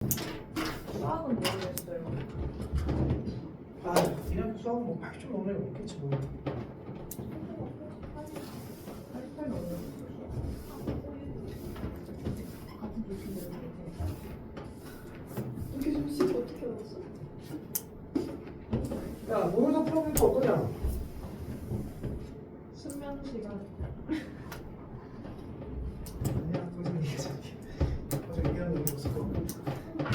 수학은 모르겠어요. 아, 그냥 수학은 뭐 80점 넘는 애 없겠지 뭐. 88 넘는 같은 교실인데 이게 좀 식 어떻게 알았어? 야, 모의고사 풀어보니까 어떠냐? 수면 시간. 아니야, 선생님 얘기하자. 어제 얘기하는 거 없을 거.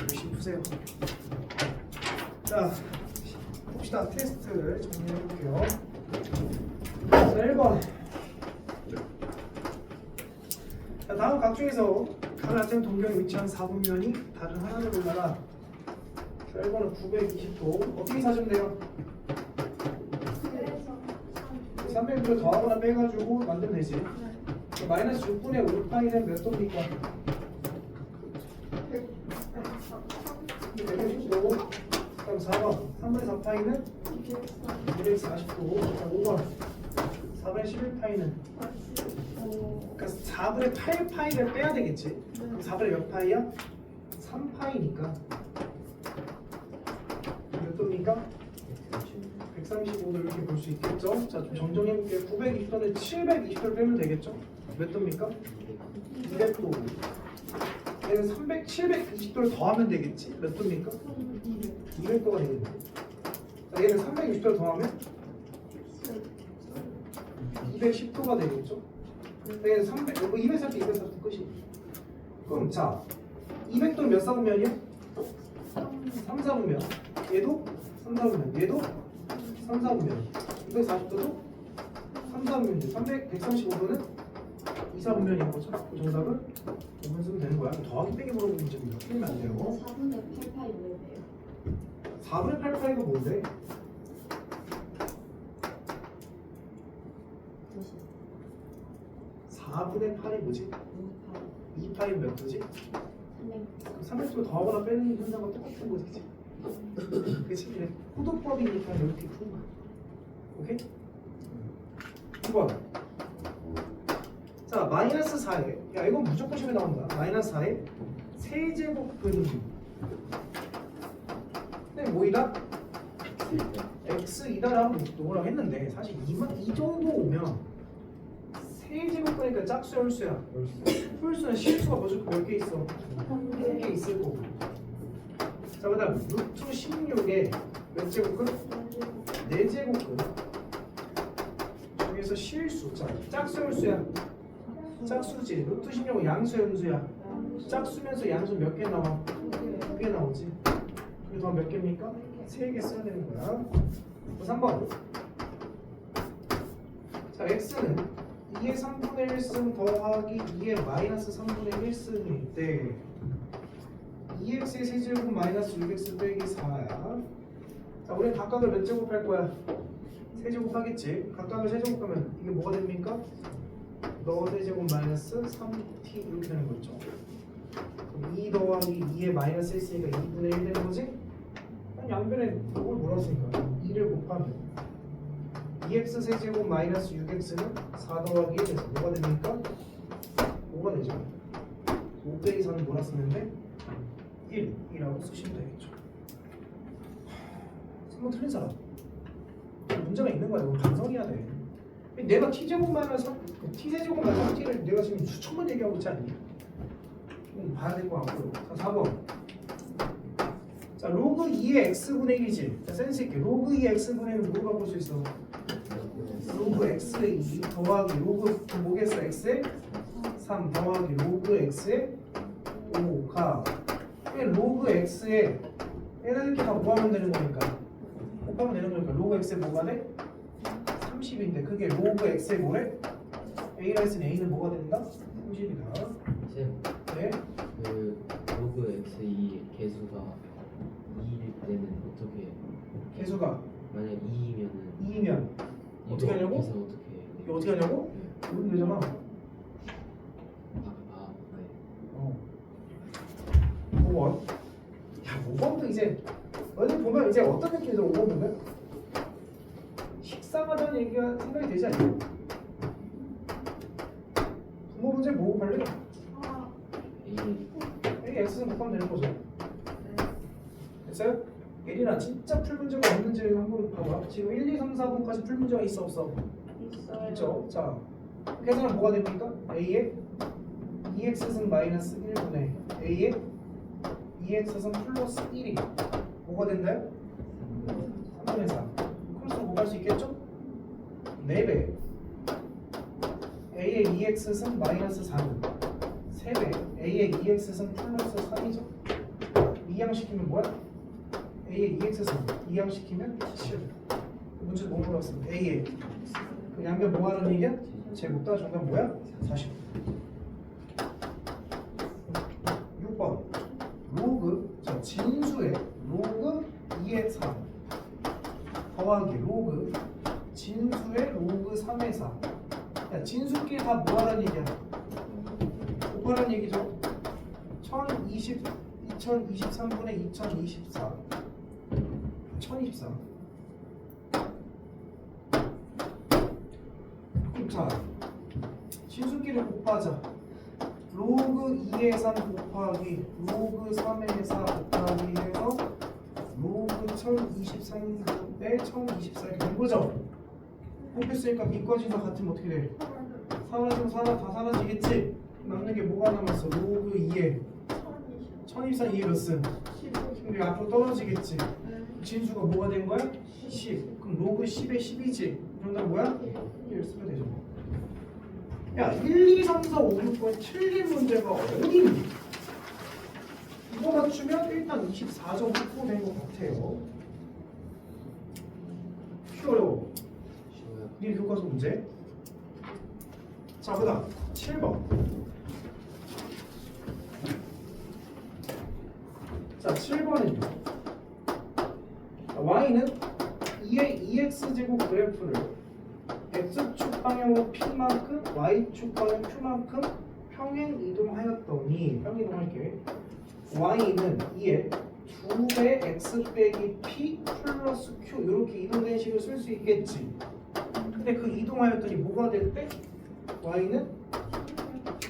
열심히 푸세요. 자, 봅시다. 테스트를 정리해볼게요. 자, 1번. 자, 다음 각 중에서 가나점 동경에 위치한 4분면이 다른 하나를 골라라. 자, 1번은 920도. 어떻게 사주면 돼요? 300을 더하거나 빼가지고 만들면 되지. 마이너스 6분의 5파이는 몇 도입니까? 160도. 그럼 4번 3분의 4파이는 240도. 자, 5번 4분의 11파이는 그러니까 4분의 8파이를 빼야 되겠지. 그럼 4분의 몇 파이야? 3파이니까 몇 도입니까? 135도 이렇게 볼 수 있겠죠? 자, 좀 정정해볼게요. 920도는 720도를 빼면 되겠죠? 몇 도입니까? 200도. 얘는 720도를 더하면 되겠지? 몇 도입니까? 200도가 되겠네. 자, 얘는 360도를 더하면 210도가 되겠죠? 얘는 240도, 240도 끝이. 그럼 자, 200도는 몇 사분면이야? 3, 4분면. 얘도 3, 4분면. 얘도 3, 4분면. 240도도 3, 4분면이죠. 135도는 2, 4분면인 거죠. 그 정답은 5번 쓰면 되는 거야. 더하기 빼기 물어보는 문제입니다. 틀리면 안 돼요. 4분의 8파이 뭐예요? 4분의 8파이가 뭔데? 4분의 8이 뭐지? 2파이 몇 도지? 300도 더하거나 빼는 현상과 똑같은 거지. 그치? 그래. 호도법이니까 이렇게 푸는 거야. 오케이? 2번. 자, 마이너스 4에, 야, 이건 무조건 시험에 나온다. 마이너스 4에 세제곱근이. 근데 뭐이다? x이다라고 뭐라고 했는데, 사실 이 정도 오면 세제곱근이니까 짝수야, 홀수야? 홀수는 실수가 무조건 몇 개 있어? 한 개 있을 거고. 자, 그 다음 루트 16에 몇 제곱근? 4제곱근. 중에서 실수. 자, 짝수, 홀수야? 짝수지. 루트 16은 양수야, 음수야? 짝수면서 양수 몇 개 나와? 2개 나오지. 그래서 몇 개입니까? 3개 써야 되는 거야. 3번. 자, x는 2의 3분의 1승 더하기 2의 마이너스 3분의 1승일 때 2x의 세제곱 마이너스 6x 빼기 4야. 자, 우리는 각각을 몇 제곱할 거야? 세제곱 하겠지. 각각을 세제곱하면 이게 뭐가 됩니까? 너 세제곱 마이너스 3t 이렇게 되는 거죠. 그럼 2 더하기 2의 마이너스 1쓰니까 2분의 1 되는 거지? 양변에 이걸 몰았으니까 2를 곱하면 2x 세제곱 마이너스 6x는 4 더하기 1에서 뭐가 됩니까? 5가 되죠. 5 빼기 4는 뭐라 쓰면 돼? 1이라고 쓰시면 되겠죠. 3번 틀린 사람 문제가 있는 거야. 이거 반성해야 돼. 내가 t제곱 마이너스 t세제곱 마이너스 t를 내가 지금 수천번 얘기하고 있지 않니? 봐야 될 거 같고요. 자, 4번. 자, 로그 2의 x분의 1이지. 자, 센스 있게 로그 2의 x분의 1은 뭐가 볼 수 있어? 로그 x의 2 더하기 로그 뭐겠어? x의 3 더하기 로그 x의 5가 로그 x의 얘는 다 뭐하면 되는 거니까 곱하면 되는 거니까 로그 x의 뭐가 돼? 30인데 그게 로그 x의 뭐래? a라는 a는 뭐가 된다? 30이다. 쌤, 네? 그 로그 x2 개수가 2일 때는 어떻게 개수가 만약 2이면은 2이면 어떻게 하냐고? 그래서 어떻게 해야 돼? 이거 어떻게 하냐고? 네. 그러면 되잖아. 네. 어. 5번. 야, 5번도 이제 어디 보면 이제 어떤 느낌이죠? 5번 보면 식상하다는 얘기가 생각이 되지 않냐? 부모 문제 뭐 할래? 아, A A x는 곱하면 되는 거죠. 됐어요? 예린아 진짜 풀 문제가 없는지 한번 봐봐. 지금 1, 2, 3, 4번까지 풀 문제가 있어 없어? 있어요. 있죠? 자 계산은 뭐가 됩니까? A에 2x승 마이너스 1분의 A에 2x승 플러스 1이 뭐가 된다요? 3분의 4. 그래서 뭐 할 수 있겠죠? 4배 A의 2x승 마이너스 4는 3배 A의 2x승 플러스 3이죠. 이항시키면 뭐야? A의 2x승 이항시키면 7. 문제 뭐 물어봤습니다. A의 그 양변 뭐 하는 얘기야? 제곱 따 정답 뭐야? 40. 6번 로그 자 진수의 로그 2의 3 더하기 로그 진수의 로그 3의 4. 야 진수끼리 다 뭐하는 얘기야? 곱하는 얘기죠. 2023분의 2024 1024. 자 진수끼리 곱하자. 로그 2의 3 곱하기 로그 3의 4 곱하기 해서 로그 1023에 1024 이렇게 된 거죠? 곱했으니까 밑과지가 같으면 어떻게 돼? 사라지면 다 사라지겠지? 남는 게 뭐가 남았어? 로그 2에 1024 2에 몇 쓴? 근데 앞으로 떨어지겠지? 진수가 뭐가 된 거야? 10. 그럼 로그 10에 10이지? 정답 뭐야? 1 쓰면 되죠. 야 1, 2, 3, 4, 5, 6번 틀린 문제가 어디 있니? 이거 맞추면 일단 24점 확보된 것 같아요. 쉬워요. 쉬워요. 네 교과서 문제. 자 그다음 7번. 자 7번은요. y는 2의 2x제곱 그래프를 x축 방향으로 p만큼 y축 방향 q만큼 평행 이동하였더니 평행 이동할게. y는 2의 2배 x 빼기 p 플러스 q 이렇게 이동된 식을 쓸 수 있겠지. 근데 그 이동하였더니 뭐가 될 때? y는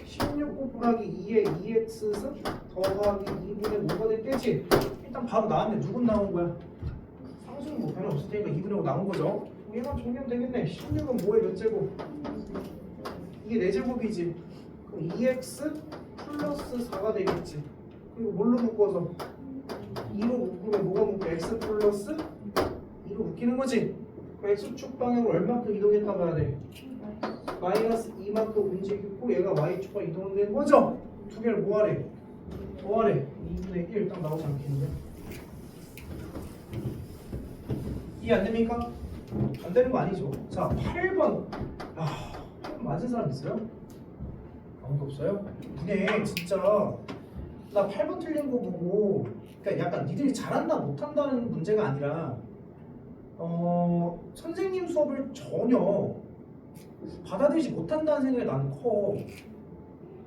16 곱하기 2의 2x승 더하기 2분의 5가 될 때지. 일단 바로 나왔는데 누군 나온 거야? 상수는 뭐 변화 없을 테니까 2분의 5 나온 거죠. 얘만 정리하면 되겠네. 16은 5의 몇 제곱? 이게 4제곱이지. 그럼 2x 플러스 4가 되겠지. 그리고 뭘로 묶어서? 2로 묶으면 뭐가 묶여? x 플러스 2로 묶이는 거지. 그 x축 방향으로 얼마큼 이동했다 봐야 돼? 마이너스 2만큼 움직이고 얘가 y축과 이동된 거죠? 두 개를 뭐하래? 더하래. 2분의 1 딱 나오지 않겠는데? 이해 안 됩니까? 안 되는 거 아니죠? 자 8번. 아, 8번 맞은 사람 있어요? 아무도 없어요? 근데 진짜 나 8번 틀린 거 보고 그러니까 약간 니들이 잘한다 못한다는 문제가 아니라 선생님 수업을 전혀 받아들이지 못한다는 생각이 나는 커.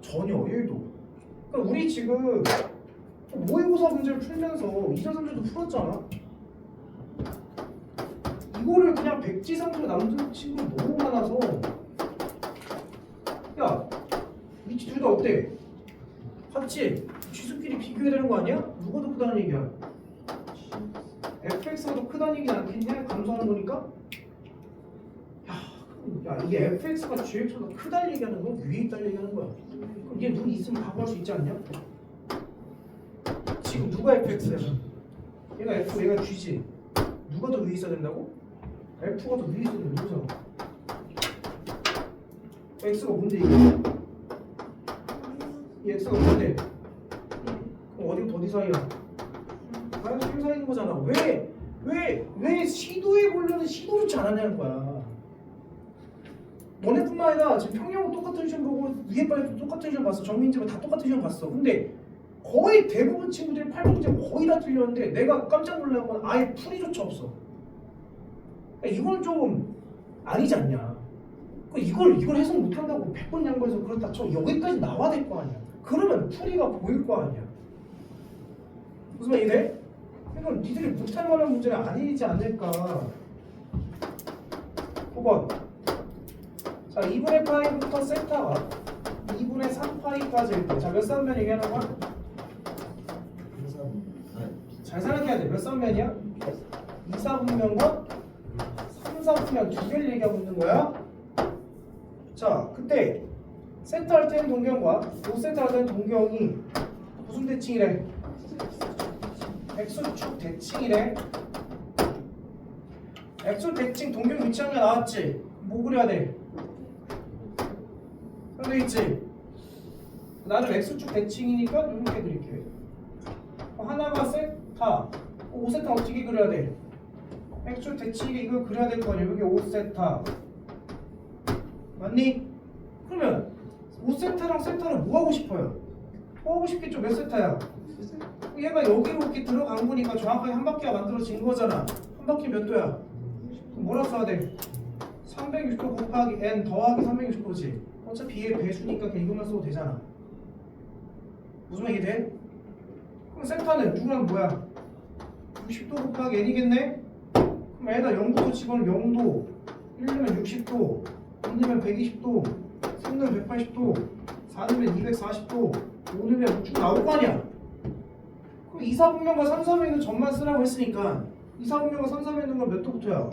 전혀 1도. 그러니까 우리 지금 모의고사 문제를 풀면서 2차 3차도 풀었잖아. 이거를 그냥 백지상으로 남는 친구가 너무 많아서 야 이 둘 다 어때? 같이 지수끼리 비교해야 되는 거 아니야? 누가 더 크다는 얘기야? fx가 더 크다는 얘기 않겠냐? 감소하는 거니까? 야 이게 fx가 gx보다 크다는 얘기하는 거야? 위에 있다는 얘기하는 거야? 그럼 얘 눈이 있으면 바꿔할 수 있지 않냐? 지금 누가 fx야? 얘가 f, 얘가 g지? 누가 더 위에 있어야 된다고? F가 더 위에 있어야 되는 거잖아. X가 뭔데 이게? 이 X가 뭔데? 그럼 어디가 더 사이야? 과연 1 사이인 거잖아. 왜 시도해보려는 시도조차 안 하냐는 거야. 너네뿐만 아니라 지금 평형은 똑같은 시험 보고 위에 빨리 똑같은 시험 봤어. 정민지가 다 똑같은 시험 봤어. 근데 거의 대부분 친구들이 8번 문제 거의 다 틀렸는데 내가 깜짝 놀란 건 아예 풀이조차 없어. 이건 좀 아니지 않냐? 이걸 해석 못한다고 100번 양보해서 그렇다 쳐 여기까지 나와야 될 거 아니야? 그러면 풀이가 보일 거 아니야? 무슨 말 이래? 이건 니들이 못할 만한 문제는 아니지 않을까? 9번. 자 2분의 파이부터 세타가 2분의 3파이까지일 때 자 몇 사분면 얘기하는 거야? 잘 생각해야 돼. 몇 선면이야? 2, 4분면과 3, 4분면 두 개를 얘기하고 있는 거야. 자, 그때 세트할 때는 동경과 노세트할 때는 동경이 무슨 대칭이래? X축 대칭이래. X축 대칭 동경 위치한 게 나왔지? 뭐 그려야 돼? 그래 있지? 나는 X축 대칭이니까 이렇게 그릴게. 하나가 세타. 5세타 어떻게 그려야 돼? X축 대칭이 이걸 그려야 될 거 아니야? 여기 5세타. 맞니? 그러면 5세타랑 세타를 뭐 하고 싶어요? 뭐 하고 싶겠죠? 몇 세타야? 얘가 여기로 이렇게 들어간 거니까 정확하게 한 바퀴가 만들어진 거잖아. 한 바퀴 몇 도야? 그럼 뭐라 써야 돼? 360도 곱하기 n 더하기 360도지. 어차피 얘 배수니까 그냥 이것만 써도 되잖아. 무슨 말이 돼? 그럼 세타는 누구랑 뭐야? 60도 곱하기 n이겠네? 그럼 애다 0부터 집어넣으면 0도, 1 넣으면 60도, 2 넣으면 120도, 3 넣으면 180도, 4 넣으면 240도, 5 넣으면 쭉 나올 거 아니야? 그럼 2, 4분면과 3, 4분면 있는 점만 쓰라고 했으니까 2, 4분면과 3, 4분면 있는 건 몇 도부터야?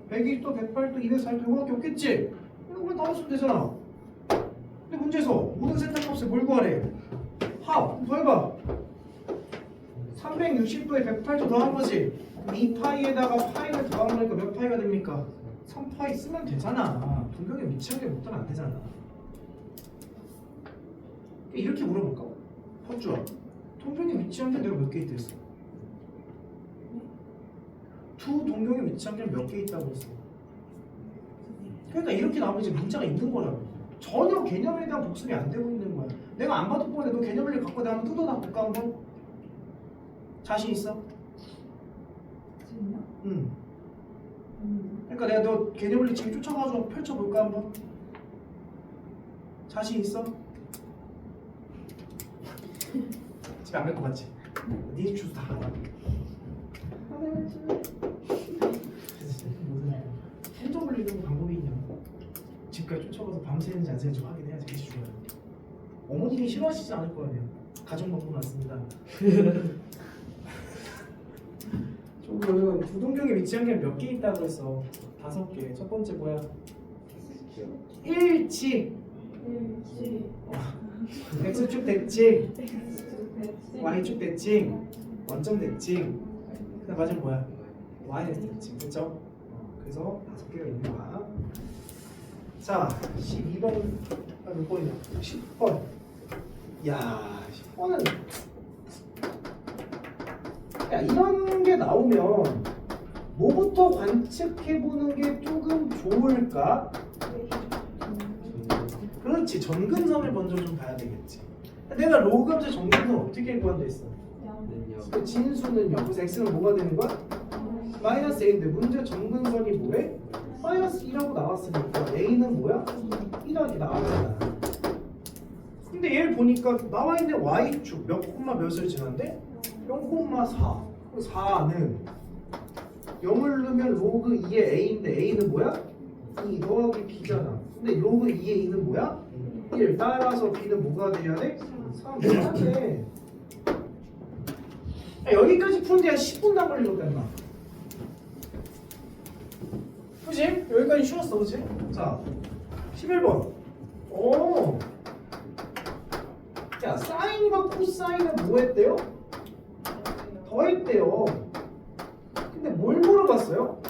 120도, 108도, 240도 이거밖에 없겠지? 이거만 다 맞추면 되잖아. 근데 문제에서 모든 세타 값을 뭘 구하래? 합! 더해봐. 360도에 108도 더한 거지? 그럼 2파이에다가 파이를 더한 거니까 몇 파이가 됩니까? 3파이 쓰면 되잖아. 동경에 위치한 게 못하면 안 되잖아. 이렇게 물어볼까? 현주야, 동경에 위치한 게 내가 몇 개 있다 했어? 두 동경에 위치한 게 몇 개 있다고 했어? 그러니까 이렇게 나오면 이제 문자가 있는 거라고. 전혀 개념에 대한 복습이 안 되고 있는 거야. 내가 안 봐도 뻔해. 너 개념을 갖고 내가 한번 뜯어다 볼까 한번? 자신 있어? 진짜? 응. 그러니까 내가 너 개념을 지금 쫓아가서 펼쳐볼까 한번? 자신 있어? 집에 안 갈 것 같지? 네 주소 다 알아. 핸드 올리는 방법이 있냐? 집까지 쫓아가서 밤새는지 안 새는지 확인해야지. 그게 중요해. 어머님이 싫어하시지 않을 거 아니야. 가정 방법 맞습니다. 조금 부동경에 위치한 게 몇 개 있다고 했어? 5개. 첫 번째 뭐야? 일치. X축 대칭, Y축 대칭, 원점 대칭. 그다음 마지막 뭐야? Y는 대칭. 그렇죠? 그래서 5개가 있는 거야. 자, 12번 몇 번이냐? 10번. 야, 10번은 야, 이런 게 나오면 뭐부터 관측해보는 게 조금 좋을까? 그렇지, 점근선을 먼저 좀 봐야 되겠지. 내가 로그함수 점근선 어떻게 구한다 했어? 그 진수는요. 그래서 x는 뭐가 되는 거야? 마이너스 a인데 문제 점근선이 뭐래? 마이너스 2라고 나왔으니까 a는 뭐야? 1하기 나왔잖아. 근데 얘를 보니까 나와 있는 y축 몇 콤마 몇을 지났는데? 0,4. 4는 0을 넣으면 로그 2의 a인데 a는 뭐야? 2 더하기 b잖아. 근데 로그 2의 2는 뭐야? 1. 따라서 b는 뭐가 돼야 돼? 3 돼야 돼. 여기까지 푸는데 한 10분도 안 걸리겠다 임마. 그치? 여기까지 쉬웠어 그치? 자 11번. 오. 야, 사인과 코사인은 뭐 했대요? 더했대요. 근데 뭘 물어봤어요?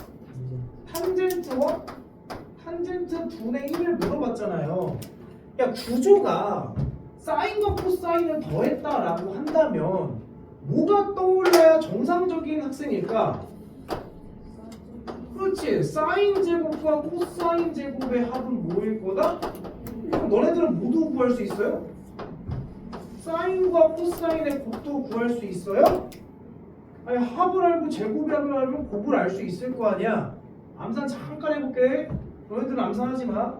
탄젠트와 탄젠트 분의 1을 물어봤잖아요. 야, 구조가 사인과 코사인을 더했다라고 한다면 뭐가 떠올라야 정상적인 학생일까? 그렇지. 사인 제곱과 코사인 제곱의 합은 뭐일 거다? 그럼 너네들은 모두 구할 수 있어요? 사인과 코사인의 곱도 구할 수 있어요? 아니, 합을 알고 제곱을 알면 곱을 알 수 있을 거 아니야. 암산 잠깐 해볼게. 너희들은 암산하지 마.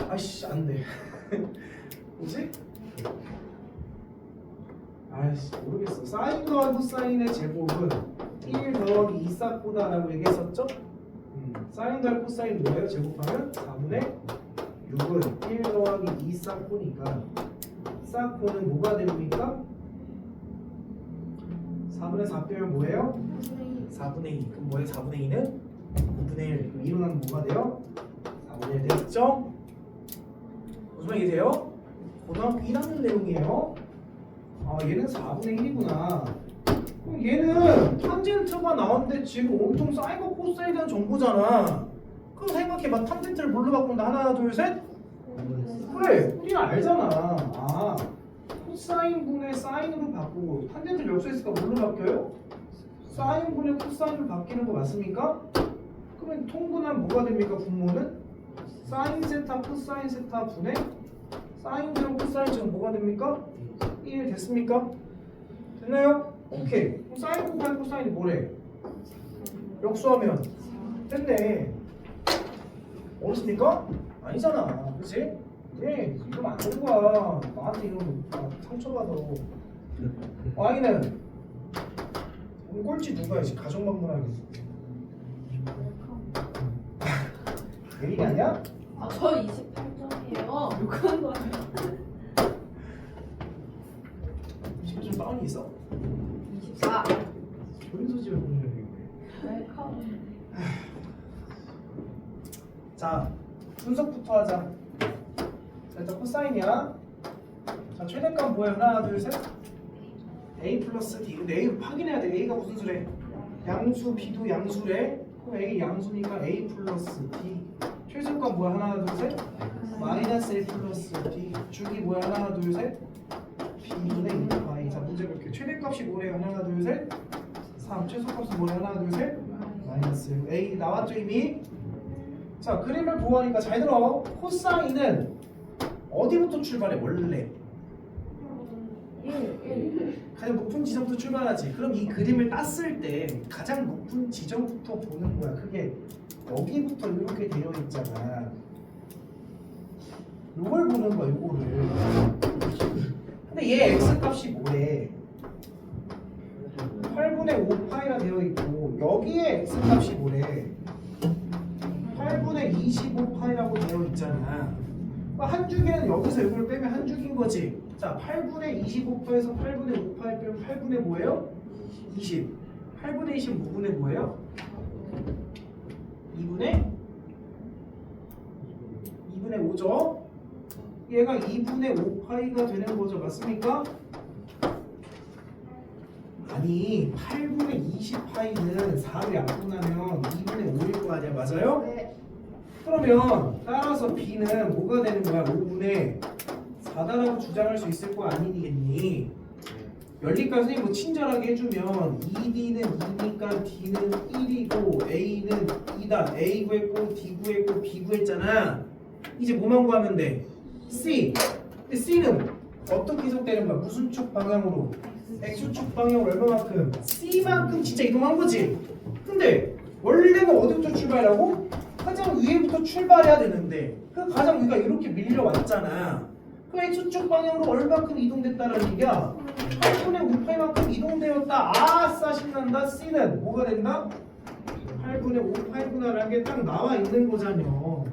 아이씨, 안 돼. 뭐지? 아이씨, 모르겠어. 사인과 코사인의 제곱은 1 더하기 2 싹보다라고 얘기했었죠? 사인과 코사인 뭐예요? 제곱하면 4분의 6은 1 더하기 2 싹보니까 싹보는 뭐가 됩니까? 4분의 4 빼면 뭐예요? 4분의 2. 그럼 뭐예요? 4분의 2는 2분의 1. 그럼 2로 나면 뭐가 돼요? 4분의 1 되겠죠? 무슨 말이 돼요? 고등학교 1학년 내용이에요. 아 얘는 4분의 1이구나. 그럼 얘는 탄젠트가 나왔는데 지금 온통 사인과 코사인에 대한 정보잖아. 그럼 생각해봐. 탄젠트를 뭘로 바꾼다? 하나 둘 셋? 그래 우리는 알잖아. 아 코사인분의 사인으로 바꾸고 탄젠트를 역수했으니까 뭘로 바뀌어요? 사인분의 코사인으로 바뀌는 거 맞습니까? 그러면 통분하면 뭐가 됩니까? 분모는? 사인 세타 코사인 세타 분의 사인 제곱 코사인 제곱 뭐가 됩니까? 1 됐습니까? 됐나요? 오케이. 그럼 사인 곱하기 코사인이 뭐래? 역수하면 됐네. 어렵습니까? 아니잖아. 그치? 그래 이러면 안 되는 거야. 나한테 이러면 상처받아. Y는 오늘 꼴찌 누가 해? 가정방문하기. 내일이 아니야? 아, 저 28점이에요. 욕하는 거 아니야? 지금 좀 다운이 있어? 24. 좋은 소식을 보내야 되겠네. 웰컴. 자 분석부터 하자. 자 일단 코사인이야. 자 최대값 뭐야? 하나 둘 셋. A 플러스 D. 근데 A를 확인해야 돼. A가 무슨 수래? 양수. B도 양수래. 그럼 A 양수니까 A 플러스 D. 최소값 뭐야? 하나 둘 셋. 마이너스 A 플러스 D. 주기 뭐야? 하나 둘 셋. B분의 2파이. 자 문제 볼게요. 최대값이 뭐래요? 하나 둘 셋. 3. 최소값은 뭐래? 하나 둘 셋. 마이너스 A 나왔죠 이미? 자 그림을 보호하니까 잘 들어. 코사인은 어디부터 출발해? 원래 1. 가장 높은 지점부터 출발하지. 그럼 이 그림을 땄을 때 가장 높은 지점부터 보는 거야. 그게 여기부터 이렇게 되어 있잖아. 요걸 보는 거야. 요거를. 근데 얘 x값이 뭐래? 8분의 5파이라 되어 있고 여기에 x값이 뭐래? 8분의 25파이라고 되어 있잖아. 한 주기는 여기서 이걸 빼면 한 주기인 거지. 자, 8분의 25파에서 8분의 5파를 빼면 8분의 뭐예요? 20. 8분의 20 5분의 뭐예요? 2분의 5죠. 얘가 2분의 5파이가 되는 거죠. 맞습니까? 아니 8분의 20파이는 4를 약분하면 2분의 5일 거 아니야. 맞아요? 네. 그러면 따라서 B는 뭐가 되는 거야? 5분의 4다라고 주장할 수 있을 거 아니겠니? 연리까 선생님 뭐 친절하게 해주면 2D는 2니까 D는 1이고 A는 2다. A 구했고 D 구했고 B 구했잖아. 이제 뭐만 구하면 돼? C. 근데 C는 어떻게 해석되는 거야? 무슨 축 방향으로? X축 방향으로 얼마만큼? C만큼 진짜 이동한 거지. 근데 원래는 어디부터 출발하고? 가장 위에부터 출발해야 되는데 그 가장 위가 이렇게 밀려왔잖아. 그 X축 방향으로 얼마큼 이동됐다는 얘기야? 8분의 5파이만큼 이동되었다. 아싸 신난다. C는 뭐가 된다? 8분의 5파이구나라는 게 딱 나와 있는 거잖여.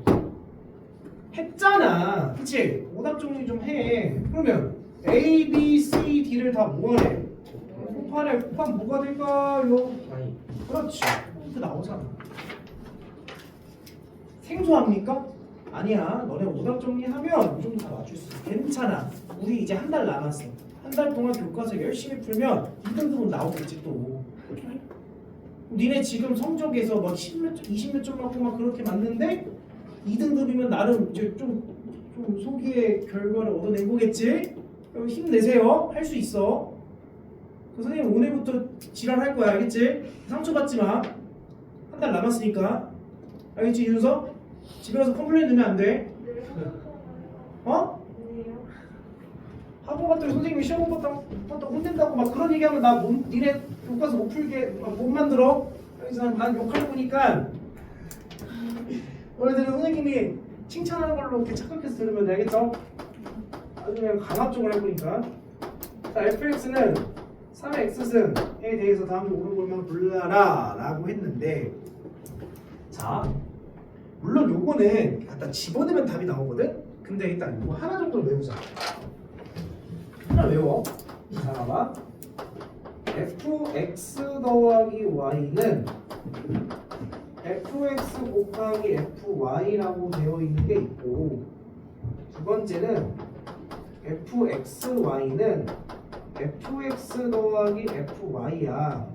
했잖아. 그치? 오답 정리 좀 해. 그러면 A, B, C, D를 다 뭐하래? 곱하래. 곱하면 뭐가 될까요? 파이. 그렇지. 그 나오잖아. 생소합니까? 아니야. 너네 오답 정리하면 이 정도 다 맞출 수 있어. 괜찮아. 우리 이제 한 달 남았어. 한 달 동안 교과서 열심히 풀면 2등급은 나오겠지 또. 니네 지금 성적에서 막 10몇 점, 20몇 점 맞고 막 그렇게 맞는데 2등급이면 나름 이제 좀 소기의 결과를 얻어낸 거겠지? 그럼 힘내세요. 할 수 있어. 그 선생님 오늘부터 지랄할 거야. 알겠지? 상처받지 마. 한 달 남았으니까. 알겠지 이준석? 집에 가서 컴플레인 넣으면 안 돼. 어? 학원 갔더니 선생님이 시험 못 봤다고 혼낸다고 막 그런 얘기하면 나 니네 교과서 못 풀게 못 만들어. 그래서 난 욕할 거니까 너네들은 선생님이 칭찬하는 걸로 이렇게 착각해서 들으면 돼. 알겠죠? 아주 그냥 강압적으로 할 거니까. 자, fx는 3의 x승에 대해서 다음 중 옳은 것만 골라라 라고 했는데 자 물론 요거는 갖다 집어넣으면 답이 나오거든? 근데 일단 이거 하나 정도 외우자. 하나 외워. 자 봐봐. f fx 더하기 y는 fx 곱하기 fy라고 되어 있는 게 있고, 두 번째는 fxy는 fx 더하기 fy야.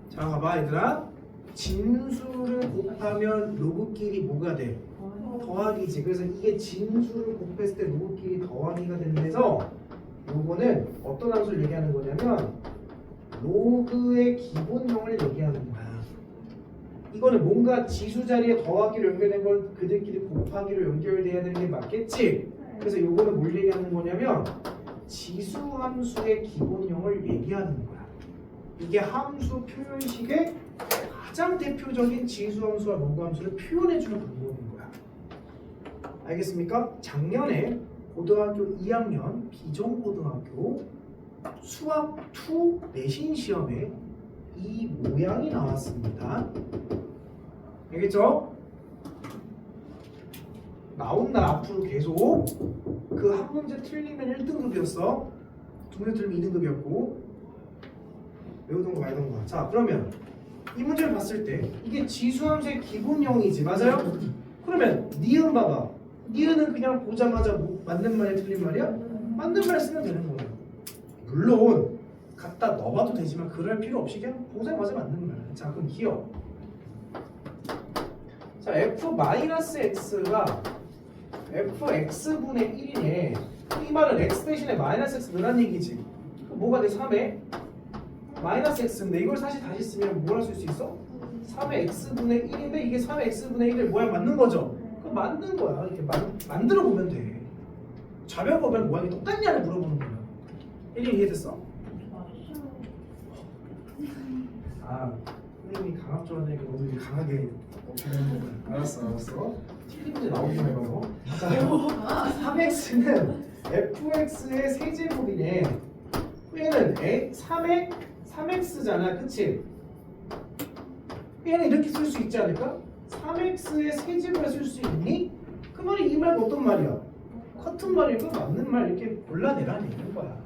자, 봐봐 얘들아. 진수를 곱하면 로그끼리 뭐가 돼? 더하기지. 그래서 이게 진수를 곱했을 때 로그끼리 더하기가 되면서 요거는 어떤 함수를 얘기하는 거냐면 로그의 기본형을 얘기하는 거야. 이거는 뭔가 지수 자리에 더하기로 연결된 걸 그들끼리 곱하기로 연결돼야 되는 게 맞겠지? 그래서 요거는 뭘 얘기하는 거냐면 지수 함수의 기본형을 얘기하는 거야. 이게 함수 표현식의 가장 대표적인 지수 함수와 로그 함수를 표현해주는 방법인 거야. 알겠습니까? 작년에 고등학교 2학년 비정고등학교 수학 2 내신 시험에 이 모양이 나왔습니다. 알겠죠? 나온 날 앞으로 계속 그 한 문제 틀리면 1등급이었어. 두 문제 틀리면 2등급이었고 외우던 거 말던 거. 자, 그러면 이 문제를 봤을 때 이게 지수함수의 기본형이지, 맞아요? 그러면 니은 봐봐. 니은은 그냥 보자마자 뭐 맞는 말이야 틀린 말이야? 맞는 말 쓰면 되는 거예요. 물론 갖다 넣어봐도 되지만 그럴 필요 없이 그냥 보자마자 맞는 말. 자, 그럼 기억. 자, f-x가 fx분의 1이네. 이 말은 x 대신에 마이너스 x 넣으란 얘기지. 그럼 뭐가 돼? 3에 마이너스 x인데 이걸 사실 다시 쓰면 뭘 쓸 수 있어? 3의 x분의 1인데 이게 3의 x분의 1을 모양 맞는 거죠? 그럼 맞는 거야. 이렇게 만들어 보면 돼. 좌변 거변 모양이 똑같냐를 물어보는 거야. 1이 이해됐어? 아, 선생님이 강압적으로 오늘 강하게 알았어. 틀린 문제 나오기만 해봐. 자, 3x는 fx의 세제곱이네. 얘는 3x잖아, 그치? 얘는 이렇게 쓸 수 있지 않을까? 3x의 세제곱을 쓸 수 있니? 그 말이 이 말이 어떤 말이야? 같은 말이고 맞는 말 이렇게 골라내라는 얘기인 거야.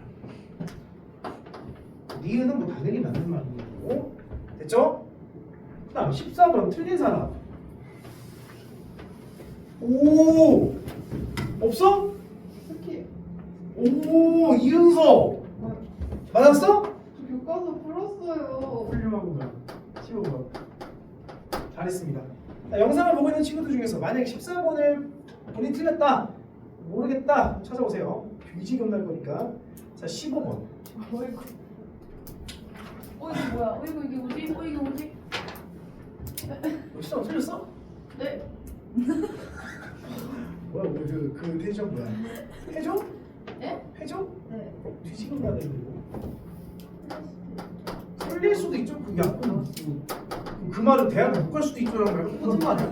니은은 뭐 당연히 맞는 말이고, 됐죠? 그 다음 14번 틀린 사람. 오! 없어? 특히 오! 이은서! 맞았어? 저 교과서 풀었어요. 훌륭하구나. 15번. 잘했습니다. 자, 영상을 보고 있는 친구들 중에서 만약 14번을 본인 틀렸다, 모르겠다, 찾아오세요. 유지경 날 거니까. 자, 15번. 어이구. 이게 뭐야? 어이구 이게 뭐지? 이게 뭐지? 14번 틀렸어? 네. 뭐야, 그 텐션 뭐야? 해줘? 네? 해줘? 네. 뒤지경 나야 되고. 틀릴 수도 있죠. 야, 그 말은 대학을 못 갈 수도 있죠라는 말은 무슨 말이야?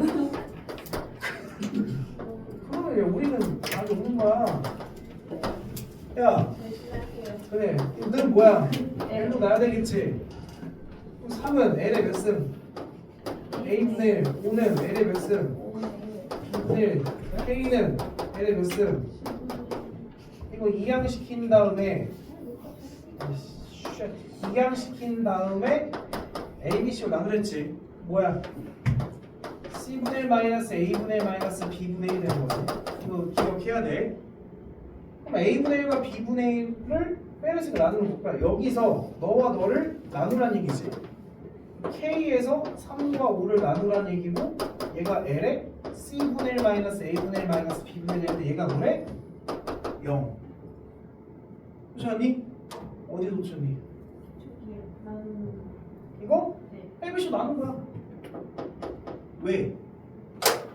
그러면 우리는 답이 없는 거야. 야, 열심히 할게요. 그래. 너는 뭐야? 네. 1로 나야 되겠지. 3은 L의 몇 승? A분의 1. 5는 L의 몇 승? 5분의 1. K는 L의 몇 승? 이거 이항시킨 다음에 이항시킨 다음에 ABC로 나누랬지. 뭐야? C분의 1 마이너스 A분의 1 마이너스 B분의 1 되는 거지. 이거 기억해야 돼. 그럼 A분의 1과 B분의 1을 빼면서 나누는 거야. 여기서 너와 너를 나누란 얘기지. K에서 3과 5를 나누란 얘기고, 얘가 L에 C분의 1 마이너스 A분의 1 마이너스 B분의 1인데 얘가 뭐래? 0. 놓쳤니? 어디서 놓쳤니? 저기요. 나는 이거? 네. ABC 나눈 거야. 왜?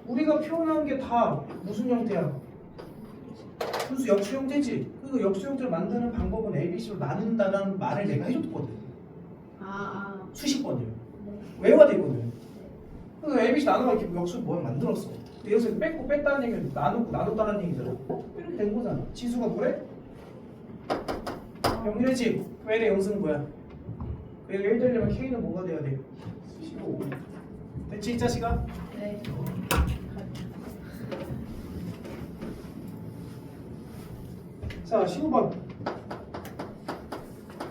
우리가 표현한 게 다 무슨 형태야? 순수 역수 형태지. 그 역수 형태를 만드는 방법은 ABC로 나눈다는 말을 내가 해줬거든. 수십 번을. 네. 외워야 되거든. 그래서 ABC 나누면 이렇게 역수 뭐 만들었어. 근데 여기서 뺐고 뺐다는 얘기는 나누고 나눴다는 얘기잖아. 이렇게 된 거잖아. 지수가 뭐래? 0이지. 그 L의 0승은 뭐야? 그 L이 1 되려면 K는 뭐가 돼야 돼? 15. 됐지 이 자식아? 네. 자, 15번.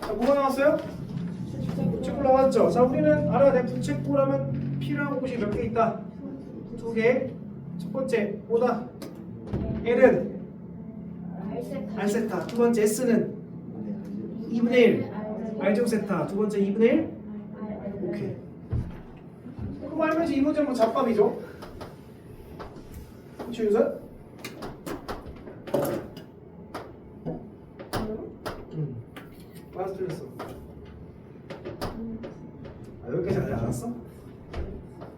자, 뭐가 나왔어요? 부채꼴 나왔죠? 자, 우리는 알아야 돼. 부채꼴하면 필요한 곳이 몇 개 있다? 2개. 첫 번째 뭐다? L은 R세타. 두 번째 S는 2분의 1 R제곱세타. 두 번째 2분의 1 오케이. 그거 알면 이제 이 문제는 뭐 잡밥이죠? 그렇죠, 유선? 맞아, 틀렸어. 아, 여기까지 아직 안 왔어?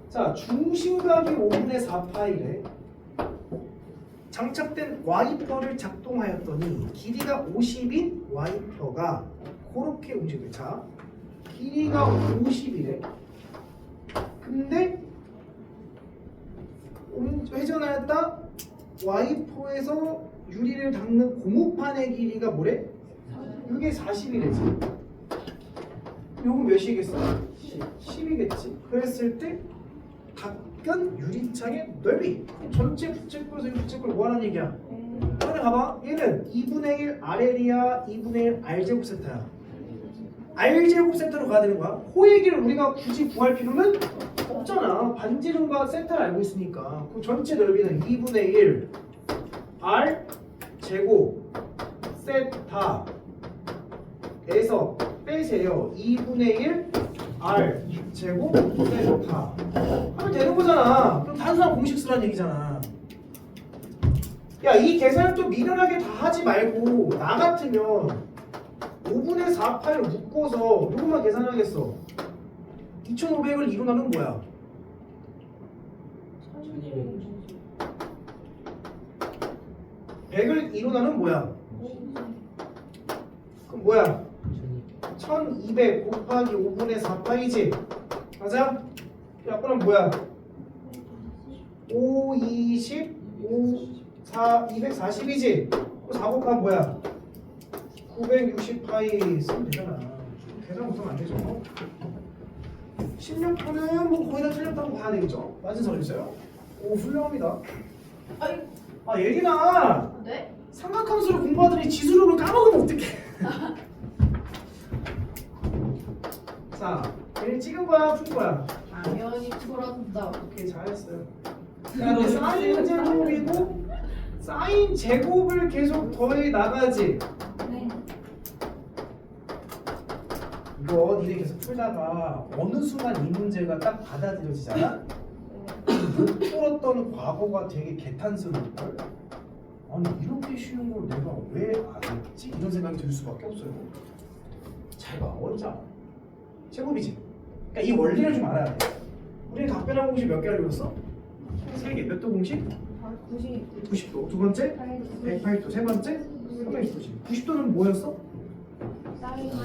자, 중심각이 5분의 4파이래. 장착된 와이퍼를 작동하였더니 길이가 50인 와이퍼가 그렇게 움직여요. 자, 길이가 50이래. 근데 회전하였다. 와이퍼에서 유리를 닦는 고무판의 길이가 뭐래? 이게 40이래지. 요거 몇이겠어? 10이겠지. 그랬을 때 닦은 유리창의 넓이. 전체 부채꼴에서 이 부채꼴 뭐하는 얘기야? 빨리 가봐. 얘는 2분의 1 RL이야, 2분의 1 R제곱세타야. R제곱세타로 가야 되는 거야. 호의 길을 우리가 굳이 구할 필요는 없잖아. 반지름과 세타를 알고 있으니까. 그 전체 넓이는 2분의 1 R 제곱 세타에서 빼세요. 2분의 1 R 제곱 세타 하면 되는 거잖아. 그럼 단순한 공식 쓰라는 얘기잖아. 야, 이 계산을 또 미련하게 다 하지 말고 나 같으면 5분의 4파를 묶어서 이것만 계산하겠어. 2500을 이루나는 뭐야? 100을 이루나는 뭐야? 그럼 뭐야? 1200 곱하기 5분의 4파이지? 맞아? 야, 그럼 뭐야? 5, 20, 5, 4, 240이지? 4 곱하면 뭐야? 960파이 쓰면 되잖아. 계산 못하면 안 되죠. 16%는 뭐 거의 다 틀렸다고 봐야 되겠죠? 맞은 소리 있어요? 오, 훌륭합니다. 아, 예린아! 네? 삼각함수를 공부하더니 지수로를 까먹으면 어떡해? 자, 얘를 찍은 거야, 푼 거야? 당연히 풀었다. 오케이, 잘했어요. 야, 너 사인 제곱이고 사인 제곱을 계속 더해 나가지. 네. 이거 니네 계속 풀다가 어느 순간 이 문제가 딱 받아들여지잖아? 못 풀었던 과거가 되게 개탄스러울걸? 아니, 이렇게 쉬운 걸 내가 왜 안 했지? 이런 생각이 들 수밖에 없어요. 잘 봐, 어렵잖아. 제곱이지. 그러니까 이 원리를 좀 알아야 돼. 우리는 답변한 공식 몇 개를 배웠어? 3개. 몇 도 공식? 90도. 두 번째? 108도. 세 번째? 360도. 90도는 뭐였어?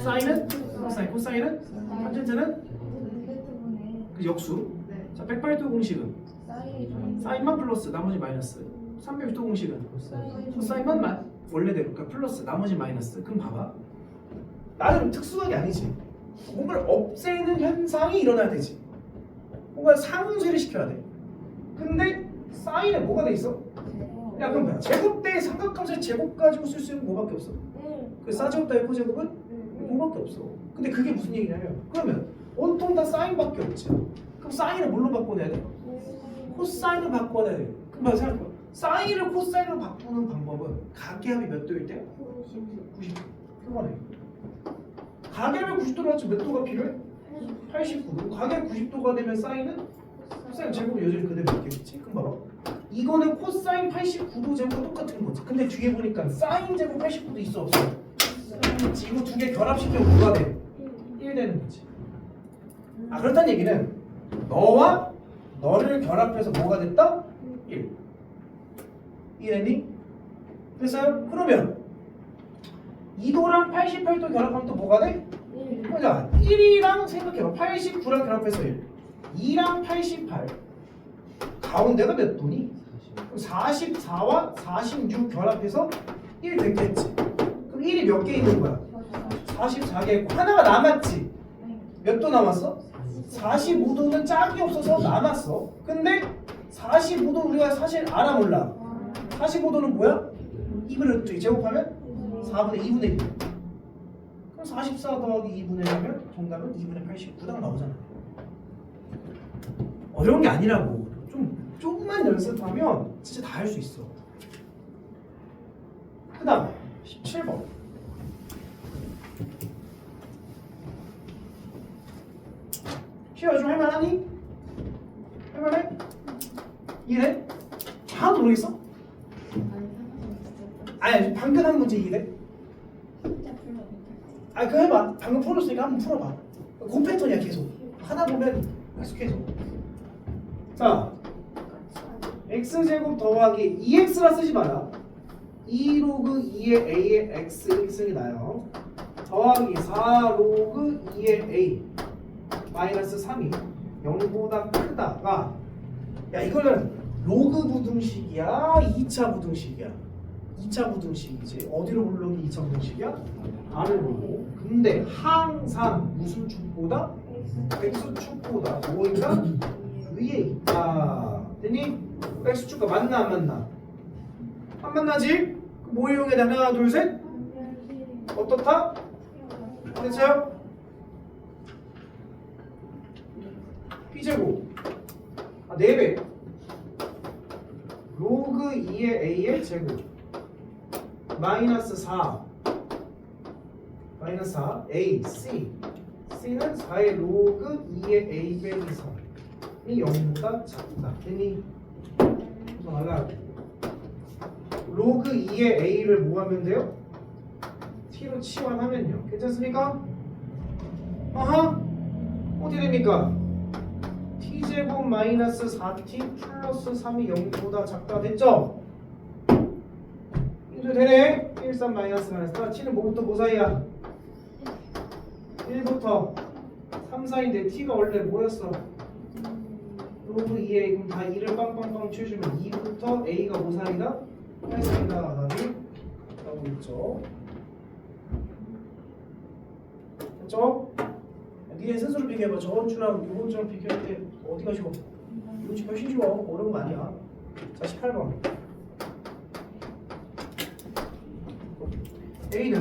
사인은? 코사인. 코사인은? 탄젠트는? 그 역수. 네. 자, 108도 공식은? 사인만 플러스, 나머지 마이너스. 360도 공식은? 코사인만 원래대로. 그러니까 플러스, 나머지 마이너스. 그럼 봐봐. 나는 특수한 게 아니지. 뭔가를 없애는 현상이 일어나야 되지. 뭔가를 상쇄를 시켜야 돼. 근데 사인에 뭐가 돼 있어? 야, 그럼 뭐야? 제곱 대 삼각함수의 제곱 가지고 쓸 수 있는 뭐밖에 없어? 그 사제곱 대 F제곱은 뭐밖에 없어. 근데 그게 무슨 얘기냐면, 그러면 온통 다 사인밖에 없지. 그럼 사인을 뭘로 바꿔내야 돼? 코사인을 바꿔내야 돼. 그럼 뭐야? 생각해봐. 사인을 코사인으로 바꾸는 방법은 가계합이 몇 도일 때? 90도. 그만해. 가계합이 90도로 맞추면 몇 도가 필요해? 89도. 가계합 90도가 되면 사인은 코사인 제곱이 여전히 그대로 있겠지? 그럼 봐봐. 이거는 코사인 89도 제곱과 똑같은 거지. 근데 뒤에 보니까 사인 제곱 89도 있어 없어? 그렇지. 이거 두 개 결합시키면 뭐가 돼? 1 되는 거지. 아, 그렇다는 얘기는 너와 너를 결합해서 뭐가 됐다? 1. 이해됐니? 됐어요? 그러면 2도랑 88도 결합하면 또 뭐가 돼? 자, 1이랑 생각해봐. 89랑 결합해서 1. 2랑 88. 가운데가 몇 도니? 44와 46 결합해서 1 됐겠지. 그럼 1이 몇 개 있는 거야? 44개 있고 하나가 남았지. 몇 도 남았어? 45도는 짝이 없어서 남았어. 근데 45도 우리가 사실 알아 몰라? 45도는 뭐야? 2분의 2 제곱하면 4분의 2분의 1. 그럼 44 더하기 2분의 1이면 정답은 2분의 89 딱 나오잖아. 어려운 게 아니라고. 조금만 연습하면 진짜 다 할 수 있어. 그 다음 17번. 시아 요즘 할만하니? 할만해? 이해돼? 하나도 모르겠어? 아니 생각은 아니 방금 한 문제 이해돼? 진짜 별로 못할 아 그거 해봐. 방금 풀었으니까 한번 풀어봐. 그 패턴이야 계속. 하다 보면 계속해서. 자 x제곱 더하기 2x라 쓰지 마라. 2 로그 2의 a의 x 이렇게 쓰는 게 나요. 더하기 4 로그 2의 a 마이너스 3이 0보다 크다가 야 이거는 로그 부등식이야 2차 부등식이야. 2차 부등식이지. 어디로 불러기 2차 부등식이야? 아래로 보고. 근데 항상 무슨 축보다? x축보다 뭐가 위에 있다. 됐니? x축과 맞나 안 맞나? 안 만나지? 뭐 이용해? 하나 둘 셋? 어떻다? 됐어요? b제곱 4배 로그 2의 a의 제곱 마이너스 4 마이너스 4 a c c는 4의 로그 2의 a 빼기 3이 0보다 작다. 됐니? 말라. 로그 2의 a를 뭐 하면 돼요? t로 치환하면요. 괜찮습니까? 아하. 어떻게 됩니까? t제곱 마이너스 4t 플러스 3이 0보다 작다. 됐죠? 이제 되네. 1, 3 마이너스 마이너스 t는 뭐부터 뭐 사이야? 1부터 3 사이인데 t가 원래 뭐였어? 로그 2에 그럼 다 2를 빵빵빵 쳐주면 2부터 a가 5 사이다? 8 사이다. 답이 나오고 있죠. 됐죠? 니네 스스로 비교해봐. 저번 주랑 이번 주랑 비교할 때 어디가 쉬워? 이번 주 훨씬 쉬워. 어려운 거 아니야. 자 18번 A는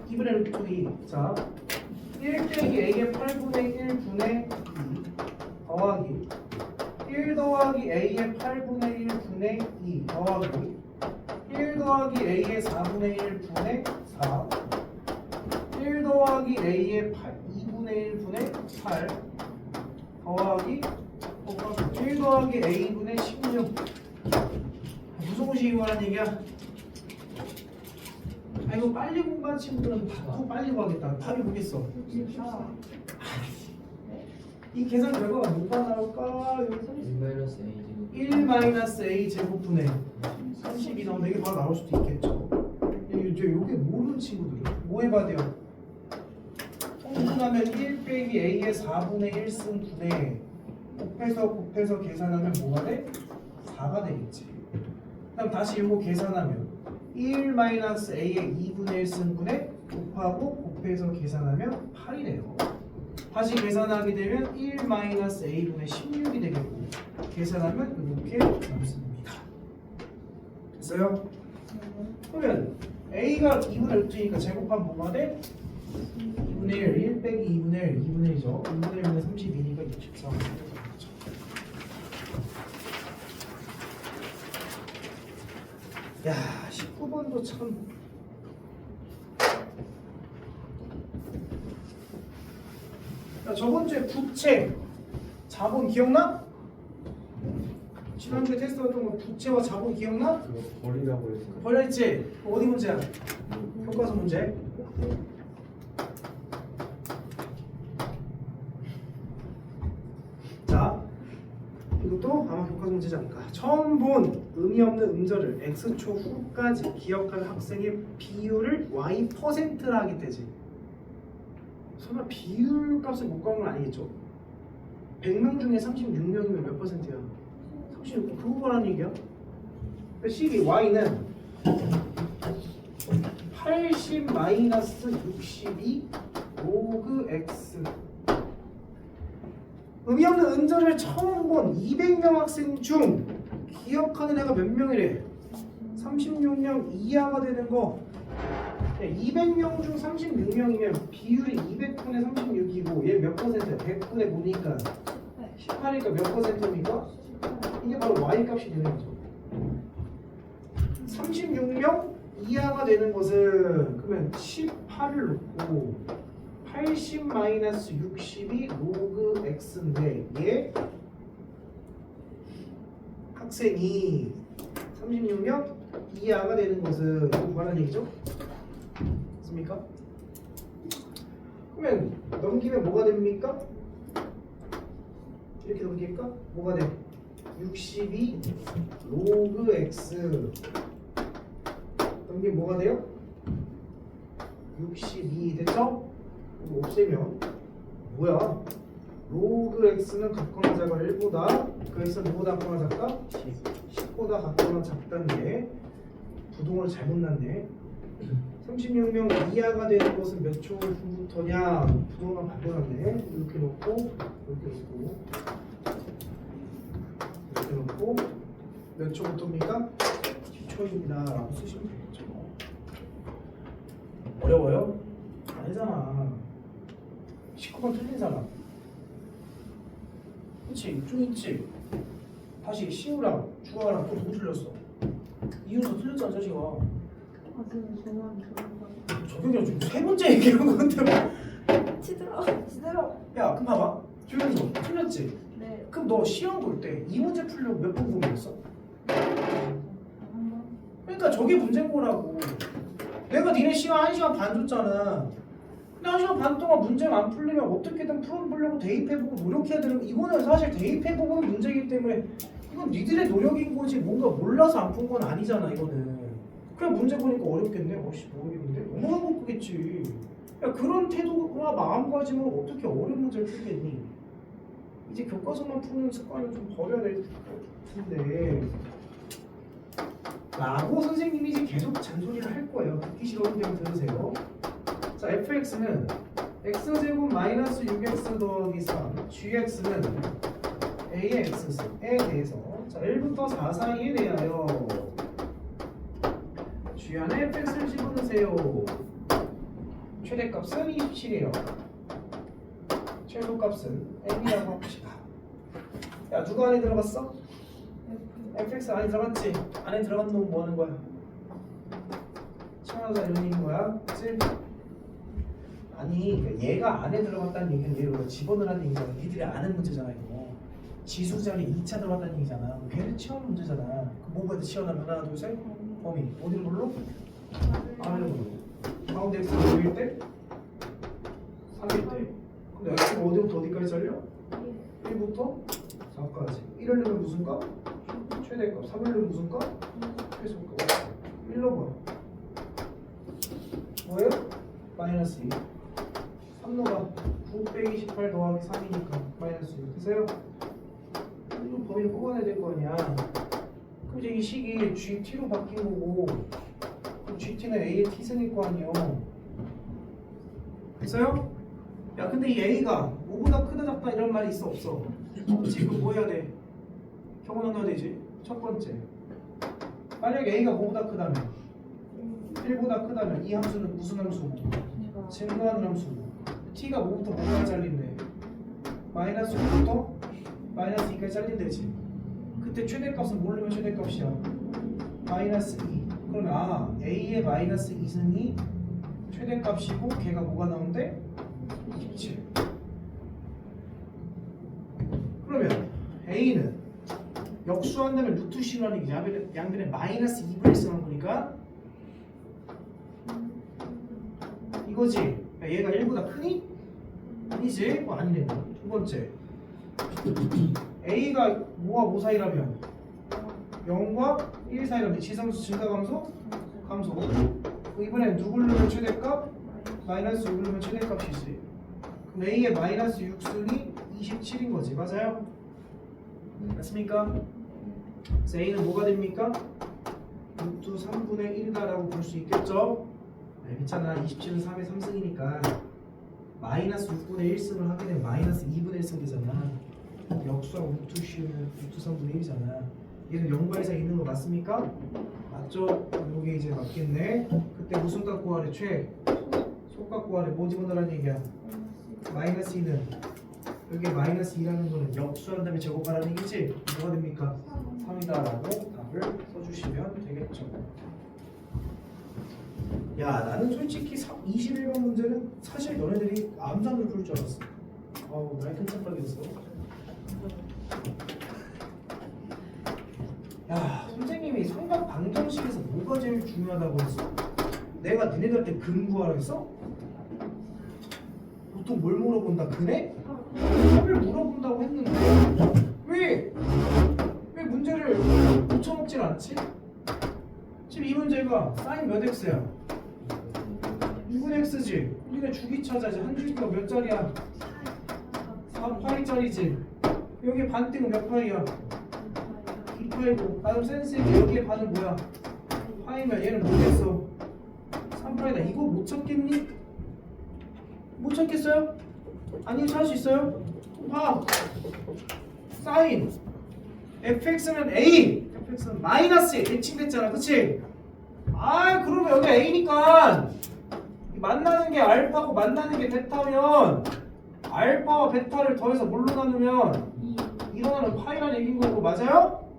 2분의 루트 2. 자 1 빼기 A의 8분의 1분의 2 더하기 1 더하기 A의 8분의 1분의 2 더하기 1 더하기 A의 4분의 1분의 4 1 더하기 A의 2분의 1분의 8 더하기 1 더하기 A분의 16 무슨 공식이 말하는 얘기야? 아 이거 빨리 공부한 친구들은 또 빨리 구하겠다. 답이 뭐겠어? 이 계산 결과가 뭐가 나올까? 1 마이너스 A 제곱분의 32 나오면 이게 바로 나올 수도 있겠죠. 이제 요게 모르는 친구들은 뭐 해봐야 돼요? 통분하면 1 빼기 A의 4분의 1승 분의 곱해서 계산하면 뭐가 돼? 4가 되겠지. 그럼 다시 이거 계산하면 1 마이너스 A의 2분의 1승 분의 곱하고 곱해서 계산하면 8이 돼요. 다시 계산하게 되면 1 마이너스 A분의 16이 되겠고 계산하면 이렇게 남습니다. 됐어요? 그러면 A가 2분의 1이니까 제곱하면 뭐가 돼? 2분의 1 빼기 2분의 1 2분의 1이죠. 2분의 1분의 32니까 64. 야 19번도 참 야, 저번주에 부채 자본 기억나? 지난주에 테스트 했던 거 부채와 자본 기억나? 그거 버리라고 해서 버렸지? 어디 문제야? 교과서 문제. 자, 이것도 아마 교과서 문제지 않을까. 처음 본 의미 없는 음절을 x초 후까지 기억할 학생의 비율을 y%라 하기 때지. 설마 비율 값을 못 구한 건 아니겠죠? 100명 중에 36명이면 몇 %야? 36. 그거 보라는 얘기야. 12 y는 80 마이너스 62 로그 x. 의미 없는 음절을 처음 본 200명 학생 중 기억하는 애가 몇 명이래? 36명 이하가 되는 거 200명 중 36명이면 비율이 200분의 36이고 얘 몇 퍼센트야? 100분의 뭐니까 18이니까 몇 퍼센트입니까? 이게 바로 y 값이 되는 거죠. 36명 이하가 되는 것은 그러면 18을 놓고 80-60이 로그 x인데 얘 학생이 36명 이하가 되는 것은 이거 뭐라는 얘기죠? 맞습니까? 그러면 넘기면 뭐가 됩니까? 이렇게 넘길까? 뭐가 돼? 62 로그 x 넘기면 뭐가 돼요? 62 됐죠? 이거 없애면 뭐야? 로그 x는 같거나 작아 1보다 그 x는 뭐보다 같거나 작다? 10보다 같거나 작다인데 부동을 잘못 놨네. 36명 이하가 되는 것은 몇 초 후부터냐? 부동만 바꿔놨네. 이렇게 놓고 이렇게 놓고 이렇게 놓고 몇 초부터입니까? 10초입니다 라고 쓰시면 되겠죠. 어려워요? 아니잖아. 19번 틀린 사람 그치? 좀 있지? 다시 시우랑 주아랑 또 뭐 틀렸어? 이윤서 틀렸잖아 자식아. 선생님 저만 그런 거 저격이랑 지금 세 번째 얘기한 건데 뭐. 지대로 야 그럼 봐봐 조윤서 틀렸지? 네 그럼 너 시험 볼 때 이 문제 풀려고 몇 번 고민했어? 한번 그러니까 저게 문제인 거라고. 내가 니네 시간 1시간 반 줬잖아. 근데 1시간 반 동안 문제가 안 풀리면 어떻게든 풀어보려고 대입해보고 노력해야 되는 거. 이거는 사실 대입해보고는 문제이기 때문에 이건 니들의 노력인 거지 뭔가 몰라서 안 푼 건 아니잖아 이거는. 그냥 문제 보니까 어렵겠네. 어씨 모르겠는데 넘어가고 보겠지. 야 그런 태도와 마음가짐으로 어떻게 어려운 문제를 풀겠니? 이제 교과서만 푸는 습관을 좀 버려야 될 텐데 라고 선생님이 이제 계속 잔소리를 할 거예요. 듣기 싫어하는 점 들으세요. 자 fx는 x제곱 마이너스 6x 더하기 3 gx는 a의 x승에 대해서 자 1부터 4 사이에 대하여 g 안에 fx를 집어넣으세요. 최대값은 27이에요. 최소값은 n이라고 합시다. 야 누가 안에 들어갔어? fx 안에 들어갔지? 안에 들어간 놈 뭐 하는 거야? 청하자 이런 얘기인 거야? 그치? 아니 그러니까 얘가 안에 들어갔다는 얘기는 얘를 집어넣으라는 얘기잖아. 니들이 아는 문제잖아 이거. 지수 자리 2차 들어갔다는 얘기잖아. 걔를 치워놓은 문제잖아. 그럼 뭐부터 치워놓으면 하나 둘 셋? 범위 어디로 눌러? 안으로 눌러. 가운데 x가 5일 때? 3일 때. 근데 x가 어디부터 어디까지 잘려? 1부터 4까지. 1을 넣으면 무슨 값? 최대값. 3을 넣으면 무슨 값? 최소값. 1로 봐. 뭐예요? 마이너스 2. 3로 봐. 9 빼기 18 더하기 3이니까 마이너스 2. 되세요? 이거 범위를 뽑아내야 될 거 아니야. 그럼 이제 이 식이 GT로 바뀐 거고 그럼 GT는 A의 T승일 거 아니에요. 됐어요? 야 근데 이 A가 5보다 크다 작다 이런 말이 있어 없어? 없지. 그럼 뭐 해야 돼? 경우 넣어야 되지. 첫 번째 만약에 A가 5보다 크다면 1보다 크다면 이 함수는 무슨 함수고? 증가하는 함수고 T가 5부터 뭐가 잘린대? 마이너스 5부터 마이너스 2까지 잘린대지. 그때 최대값은 모르면 최대값이야. 마이너스 2. 그러면 아 A의 마이너스 2승이 최대값이고 걔가 뭐가 나온대? 27. 그러면 A는 역수한다면 루트 C라는 게 양변에 마이너스 2분의 1 쓰는 거니까 이거지. 야, 얘가 1보다 크니? 아니지? 뭐 아니네. 두 번째 A가 뭐와 뭐 사이라면 0과 1 사이라면 지상수 증가 감소? 감소. 이번엔 누굴 넣으면 최대값? 마이너스 6을 넣으면 최대값이지. 그럼 A의 마이너스 6승이 27인 거지. 맞아요? 맞습니까? 그래서 A는 뭐가 됩니까? 루트 3분의 1이다라고 볼 수 있겠죠? 괜찮아. 27은 3의 3승이니까 마이너스 6분의 1승을 하게 되면 마이너스 2분의 1승 되잖아. 역수하고 루트 씌우면 루트 3분의 1이잖아. 얘는 0과 이상 있는 거 맞습니까? 맞죠? 요게 이제 맞겠네. 그때 무슨 값 구하래? 최. 소값 구하래. 뭐 집어넣으라는 얘기야? 마이너스 2는 여기 마이너스 2라는 거는 역수한 다음에 제곱하라는 얘기지? 뭐가 됩니까? 3이다 라고 답을 써주시면 되겠죠. 야, 나는 솔직히 21번 문제는 사실 너네들이 암산으로 풀 줄 알았어. 어우, 나이 깜짝깜짝했어. 야, 선생님이 삼각 방정식에서 뭐가 제일 중요하다고 했어? 내가 니네들한테 근 구하라 했어? 보통 뭘 물어본다? 근해? 합을 물어본다고 했는데 왜 문제를 고쳐먹질 않지? 지금 이 문제가 사인 몇 x야? 6은 x지. 우리가 주기 찾아야지. 한 주기가 몇 짜리야? 4파이짜리지. 여기 반띵은 몇 파이야? 2파이고. 다음 센스인데 여기에 반은 뭐야? 파이면 얘는 뭐겠어? 3파이다. 이거 못 찾겠니? 못 찾겠어요? 아니면 찾을 수 있어요? 봐. 사인 fx는 a, fx는 마이너스 대칭됐잖아, 그치? 아, 그러면 여기 a니까 만나는 게 알파고 만나는 게 베타면 알파와 베타를 더해서 뭘로 나누면 일어나는 파이라는 얘기인 거고, 맞아요?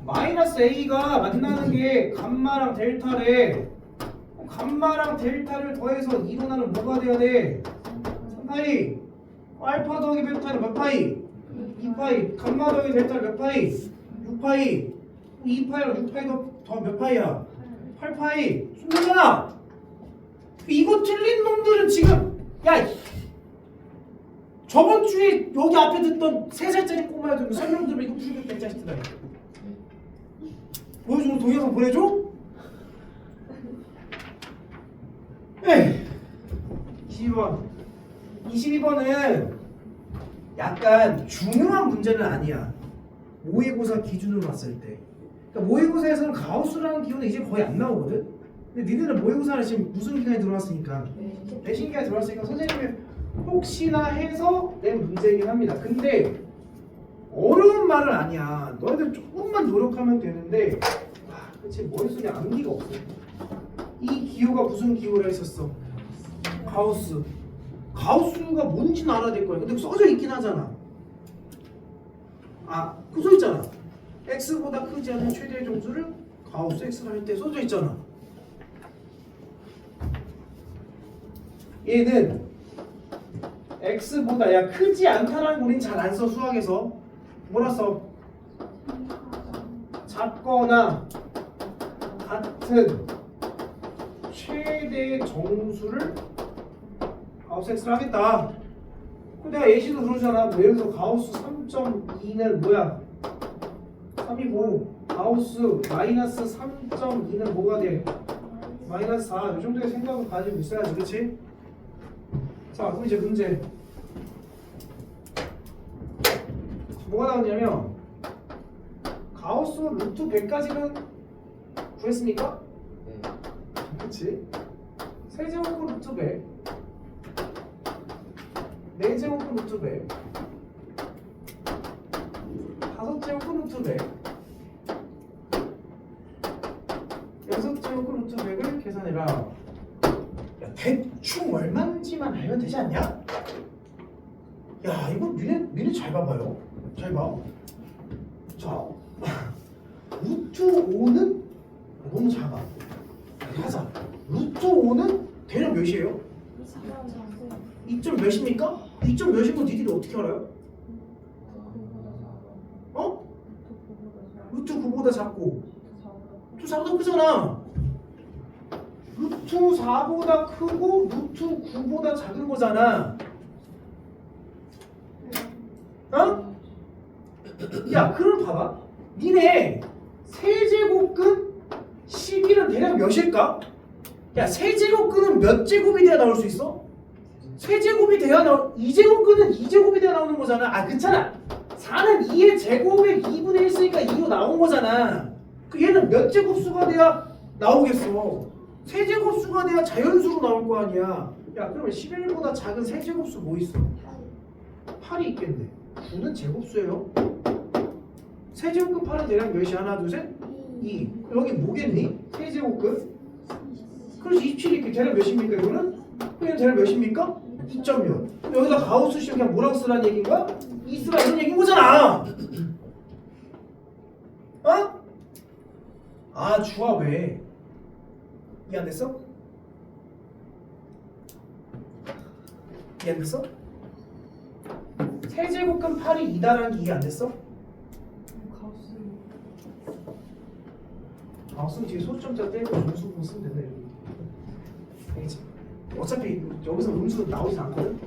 마이너스 a가 만나는 게 감마랑 델타래. 감마랑 델타를 더해서 일어나는 뭐가 돼야 돼? 3파이. 알파 더하기 베타는 몇 파이? 2파이. 감마 더하기 델타는 몇 파이? 6파이. 2파이랑 6파이 더 몇 파이야? 8파이. 순서잖아. 이거 틀린 놈들은 지금 야, 저번 주에 여기 앞에 듣던 3살짜리 꼬마애들 설명 들으면 이거 풀겠다 이 자식들아. 보여주면 동영상 보내줘? 에이. 22번은 약간 중요한 문제는 아니야. 모의고사 기준으로 봤을 때. 그러니까 모의고사에서는 가우스라는 기호는 이제 거의 안 나오거든. 근데 니네는 모의고사를 지금 무슨 기간에 들어왔으니까? 내신 기간에 들어왔으니까 선생님이 혹시나 해서 낸 문제이긴 합니다. 근데 어려운 말은 아니야. 너희들 조금만 노력하면 되는데 그치, 머릿속에 암기가 없어. 이 기호가 무슨 기호라 했었어? 가우스. 가우스가 뭔지는 알아야 될 거야. 근데 써져 있긴 하잖아. 그 써 있잖아. x보다 크지 않은 최대의 정수를 가우스 x를 할 때 써져 있잖아. 얘는 x보다 크지 않다라는 거 우린 잘 안 써. 수학에서 뭐라 써? 작거나 같은 최대의 정수를 가우스 x를 하겠다. 그럼 내가 예시도 그러잖아. 뭐 예를 들어 가우스 3.2는 뭐야? 3이고 가우스 마이너스 3.2는 뭐가 돼? 마이너스 4. 이 정도의 생각을 가지고 있어야지, 그렇지? 자, 그럼 이제 문제 뭐가 나오냐면 가우스 루트 100까지는 구했습니까? 네. 그치? 세제곱은 루트 100, 네제곱은 루트 100, 다섯제곱은 루트 100, 여섯제곱은 루트 100을 계산해라. 야, 대충 얼마인지만 알면 되지 않냐? 야, 이거 니네 잘 봐봐요. 잘 봐. 자, 루트 5는 너무 작아. 하자. 루트 5는 대략 몇이에요? 2점 몇입니까? 2점 몇인 거 니들이 어떻게 알아요? 어? 루트 9보다 작고 루트 4보다 크잖아. 루트 4보다 크고 루트 9보다 작은 거잖아. 어? 야, 그럼 봐봐. 니네 세제곱근 11은 대략 몇일까? 야, 세제곱근은 몇 제곱이 돼야 나올 수 있어? 세제곱이 돼야 2제곱근은 2제곱이 돼야 나오는 거잖아. 그렇잖아. 4는 2의 제곱의 2분의 1 쓰니까 2로 나온 거잖아. 그 얘는 몇 제곱수가 돼야 나오겠어? 세제곱수가 돼야 자연수로 나올 거 아니야. 야, 그러면 11보다 작은 세제곱수 뭐 있어? 8이 있겠네. 9는 제곱수예요. 세제곱근 8은 대략 몇이? 하나 둘 셋? 2. 여기 뭐겠니? 세제곱근? 그래서 27 이렇게 대략 몇입니까 이거는? 그냥 대략 몇입니까? 2.몇. 여기다 가우스식 그냥 뭐라고 쓰라는 얘기인 거야? 2 쓰라 이런 얘기인 거잖아. 어? 아 주아 왜? 이해 안 됐어? 이해 안 됐어? 세제곱근 8이 2다라는 게 이해 안 됐어? 가우스는 뒤에 소수점자 떼고 음수분 쓰면 된다 이렇게. 알겠지? 어차피 여기서 음수 나오진 않거든?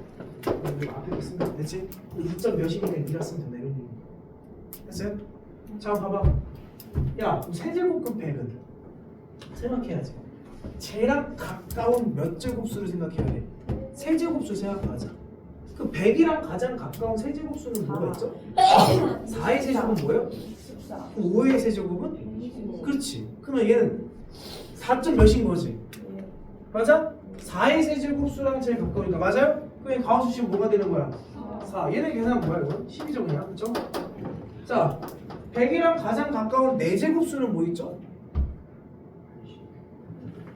여기 앞에 있으면 됐지? 2점 몇이니까 2라 쓰면 된다 이런 얘기. 됐어요? 자 봐봐. 야 세제곱근 100은 생각해야지. 쟤랑 가까운 몇 제곱수를 생각해야 돼? 세제곱수 생각하자. 그 100이랑 가장 가까운 세제곱수는 뭐가 있죠? 4의 세제곱은 뭐예요? 5의 세제곱은? 그렇지. 그러면 얘는 4점 몇인 거지? 맞아? 4의 세제곱수랑 제일 가까우니까 맞아요? 그럼 가우스식 뭐가 되는 거야? 4. 얘네 계산은 뭐야 이거? 12죠 그냥 그쵸? 자 100이랑 가장 가까운 4제곱수는 뭐 있죠?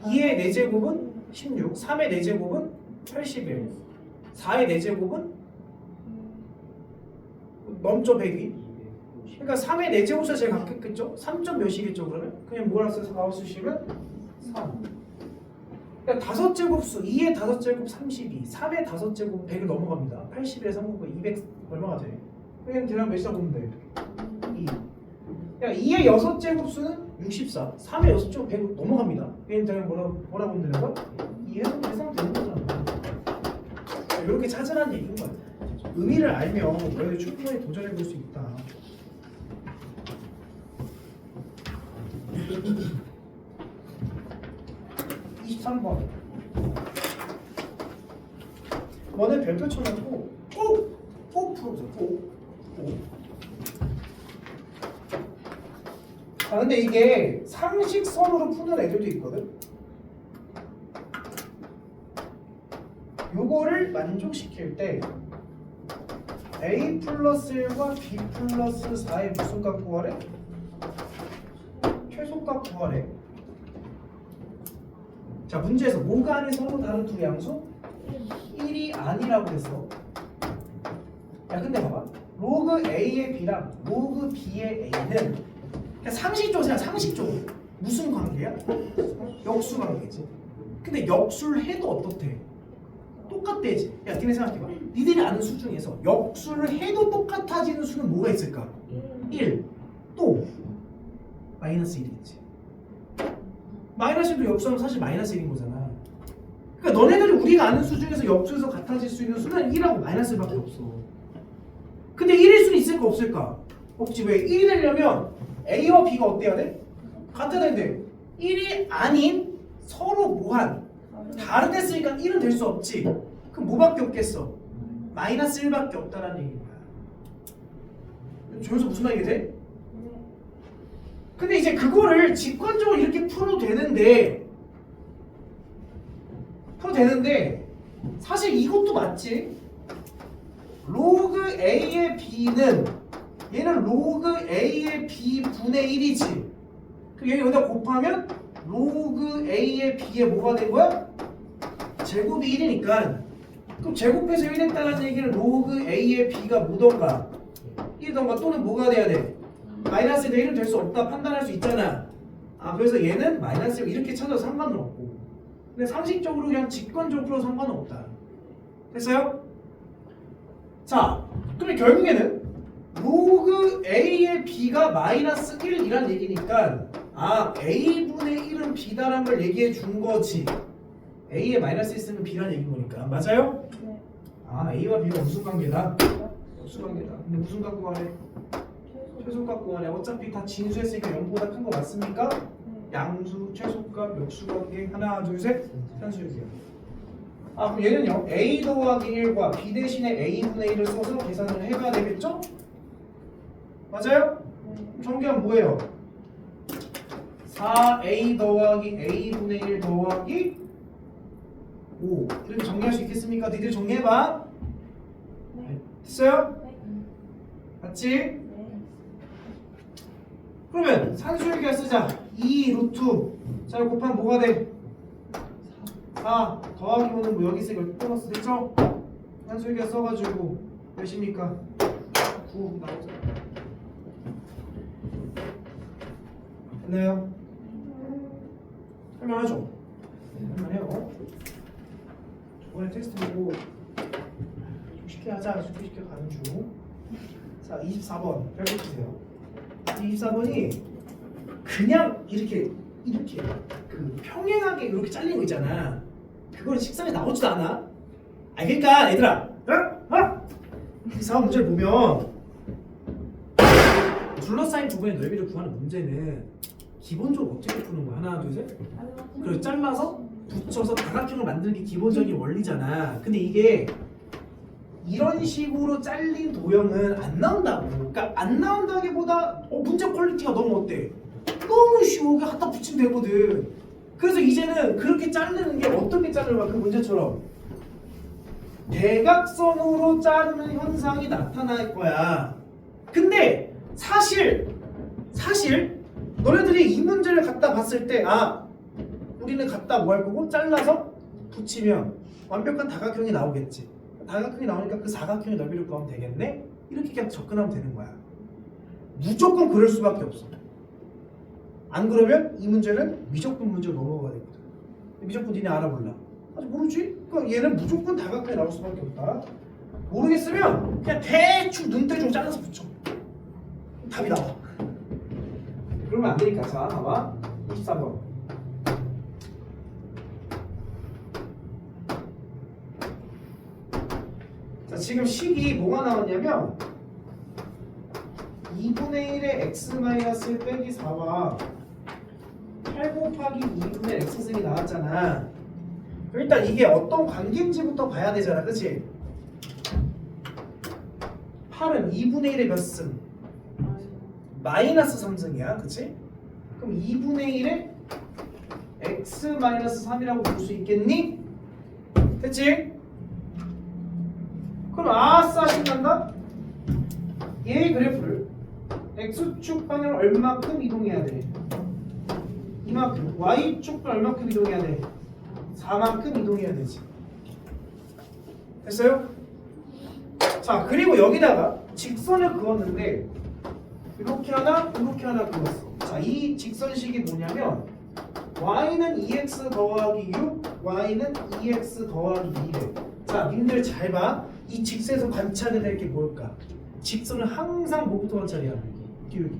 2의 4제곱은 16, 3의 4제곱은 81, 4의 4제곱은 넘죠 100이. 그러니까 3의 4제곱수가 제일 가깝겠죠? 3점 몇이겠죠 그러면? 그냥 뭐라 써서 가우스식은 3. 그러니까 5제곱수 2의 5제곱 32, 3의 5제곱 100을 넘어갑니다. 81에 3곱하면 200 얼마가 돼? 그냥 대략 몇이다 보면 돼? 2. 그러니까 2의 6제곱수는 64, 3의 6제곱 100을 넘어갑니다. 그냥 대략 뭐라 보면 되는 거야? 2 해석 되는 거잖아. 이렇게 찾으라는 얘기인 거야. 의미를 알면 너희들 충분히 도전해 볼 수 있다. 23번. 너네 별표 쳐놓고 꼭 풀어보자. 꼭. 아 근데 이게 상식선으로 푸는 애들도 있거든. 요거를 만족시킬 때 A 플러스 1과 B 플러스 4의 무슨 값 구하래? 최소값 구하래. 자 문제에서 뭐가 아닌 서로 다른 두 양수? 1이 아니라고 했어. 야 근데 봐봐. 로그 A의 B랑 로그 B의 A는 그냥 상식적으로 생각 상식적으로 무슨 관계야? 역수 관계지. 근데 역수를 해도 어떻대? 똑같대지. 야 니네 생각해봐. 니들이 아는 수 중에서 역수를 해도 똑같아지는 수는 뭐가 있을까? 1. 또 마이너스 1이 있지. 마이너스 1도 역수하면 사실 마이너스 1인 거잖아. 그러니까 너네들이 우리가 아는 수 중에서 역수에서 같아질 수 있는 수는 1하고 마이너스 1밖에 없어. 근데 1일 수는 있을까 없을까? 없지. 왜? 1이 되려면 A와 B가 어때야 돼? 같아야 돼. 1이 아닌 서로 무한 다른 데 쓰니까 1은 될 수 없지. 그럼 뭐밖에 없겠어? 마이너스 1밖에 없다라는 얘기인 거야. 저기서 무슨 말이 돼? 근데 이제 그거를 직관적으로 이렇게 풀어도 되는데 사실 이것도 맞지? 로그 A의 B는 얘는 로그 A의 B 분의 1이지. 그럼 얘를 여기다 곱하면 로그 A의 B의 뭐가 된 거야? 제곱이 1이니까 그럼 제곱해서 1 했다는 얘기는 로그 A의 B가 뭐던가 1이던가 또는 뭐가 돼야 돼? 마이너스 1은 될 수 없다 판단할 수 있잖아. 아 그래서 얘는 마이너스 1 이렇게 찾아도 상관은 없고 근데 상식적으로 그냥 직관적으로 풀어도 상관은 없다. 됐어요? 자 그럼 결국에는 로그 A의 B가 마이너스 1이란 얘기니까 아 A분의 1은 B다라는 걸 얘기해 준 거지. A에 마이너스 있으면 B란 얘기인 거니까 맞아요? 네. 아 A와 B가 무슨 관계다? 역수 관계다. 근데 무슨 값 구하래? 최소값 구하래. 어차피 다 진수했으니까 0보다 큰 거 맞습니까? 양수, 최소값, 역수 관계 하나 둘 셋 산수유기야. 아 그럼 얘는요 A 더하기 1과 B 대신에 A분의 1을 써서 계산을 해봐야 되겠죠? 맞아요? 정리하면 뭐예요? 4A 더하기 A분의 1 더하기 5 이렇게 정리할 수 있겠습니까? 니들 정리해봐. 됐어요? 맞지? 그러면 산수유기가 쓰자. 2 루트. 자 이거 곱하면 뭐가 돼? 4 더하기 5는 뭐 여기 있으니까 보너스 됐죠? 산수유기가 써가지고 몇입니까? 9 나오죠. 됐나요? 할만하죠? 할만해요. 이번에 테스트 보고 좀 쉽게 하자. 쉽게 가는 중. 자 24번 별표 주세요. 24번이 그냥 이렇게 그 평행하게 이렇게 잘린 거 있잖아. 그걸 식상에 나오지도 않아. 아 그러니까 얘들아, 이 4번 문제를 보면 둘러싸인 부분의 넓이를 구하는 문제는 기본적으로 어떻게 푸는 거야? 하나, 둘, 셋. 그리고 잘라서 붙여서 다각형을 만드는 게 기본적인 원리잖아. 근데 이게 이런 식으로 잘린 도형은 안 나온다고. 그러니까 안 나온다기보다 문제 퀄리티가 너무 어때? 너무 쉬워. 그냥 갖다 붙이면 되거든. 그래서 이제는 그렇게 자르는 게 어떻게 자르는 그 문제처럼 대각선으로 자르는 현상이 나타날 거야. 근데 사실 너네들이 이 문제를 갖다 봤을 때 우리는 갖다 뭐 할 거고 잘라서 붙이면 완벽한 다각형이 나오겠지. 다각형이 나오니까 그 사각형의 넓이를 구하면 되겠네? 이렇게 그냥 접근하면 되는 거야. 무조건 그럴 수밖에 없어. 안 그러면 이 문제는 미적분 문제로 넘어가야 되거든. 미적분 니네 알아볼라? 아직 모르지? 그러니까 얘는 무조건 다각형이 나올 수밖에 없다. 모르겠으면 그냥 대충 눈대중 잘라서 붙여. 답이 나와. 그러면 안 되니까. 자, 봐봐. 24번. 자, 지금 식이 뭐가 나왔냐면 2분의 1의 x-1 빼기 4와 8 곱하기 2분의 x승이 나왔잖아. 일단 이게 어떤 관계인지부터 봐야 되잖아. 그치? 8은 2분의 1의 몇 승? 마이너스 3승이야. 그치? 그럼 2분의 1의 x-3이라고 볼 수 있겠니? 됐지? 그럼 아싸 신난다? 얘 그래프를 x축 방향을 얼마큼 이동해야 돼? 이만큼. y축을 얼마큼 이동해야 돼? 4만큼 이동해야 되지. 됐어요? 자, 그리고 여기다가 직선을 그었는데 이렇게 하나 그었어. 자, 이 직선식이 뭐냐면 y는 2x 더하기 6, y는 2x 더하기 2래. 자, 님들 잘 봐. 이 직선에서 관찰해야 될 게 뭘까? 직선은 항상 뭐부터 관찰해야 돼? 기울기.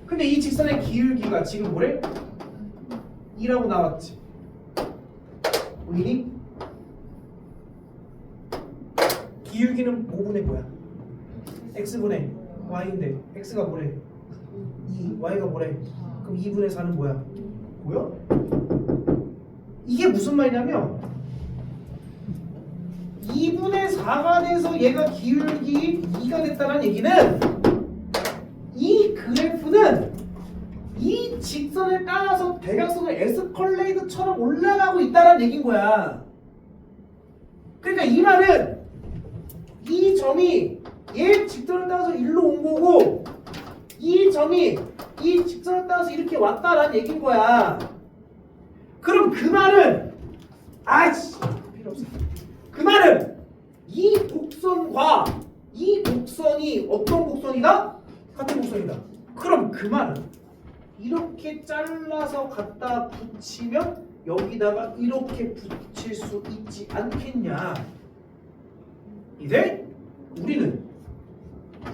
근데 이 직선의 기울기가 지금 뭐래? 2라고 나왔지. 보이니? 기울기는 뭐분의 뭐야? x분의 y인데 x가 뭐래? 2, y가 뭐래? 그럼 2분의 4는 뭐야? 보여? 이게 무슨 말이냐면 2분의 4가 돼서 얘가 기울기 2가 됐다는 얘기는 이 그래프는 이 직선을 따라서 대각선을 에스컬레이터처럼 올라가고 있다는 얘기인 거야. 그러니까 이 말은 이 점이 얘 직선을 따라서 일로 온 거고 이 점이 이 직선을 따라서 이렇게 왔다라는 얘기인 거야. 그럼 그 말은 필요 없어. 그 말은 이 곡선과 이 곡선이 어떤 곡선이다? 같은 곡선이다. 그럼 그 말은 이렇게 잘라서 갖다 붙이면 여기다가 이렇게 붙일 수 있지 않겠냐. 이제 우리는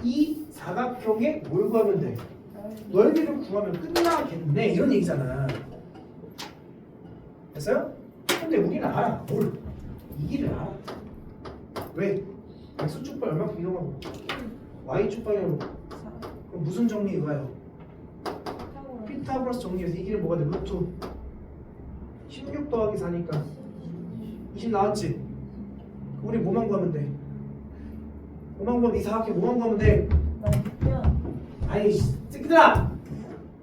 이 사각형에 뭘 구하면 돼? 넓이를 구하면 끝나겠네. 이런 얘기잖아. 됐어요? 근데 우리는 알아. 뭘? 이 길을 알아. 왜? x축 방향 얼마큼 이동하고 y축 방향으로. 그럼 무슨 정리 이거예요? 피타고라스 정리해서 이 길은 뭐가 돼? 루트 16 더하기 4니까 20 나왔지? 우리 뭐만 구하면 돼? 뭐만 구하면 이 사각형 뭐만 구하면 돼? 아이 새끼들아!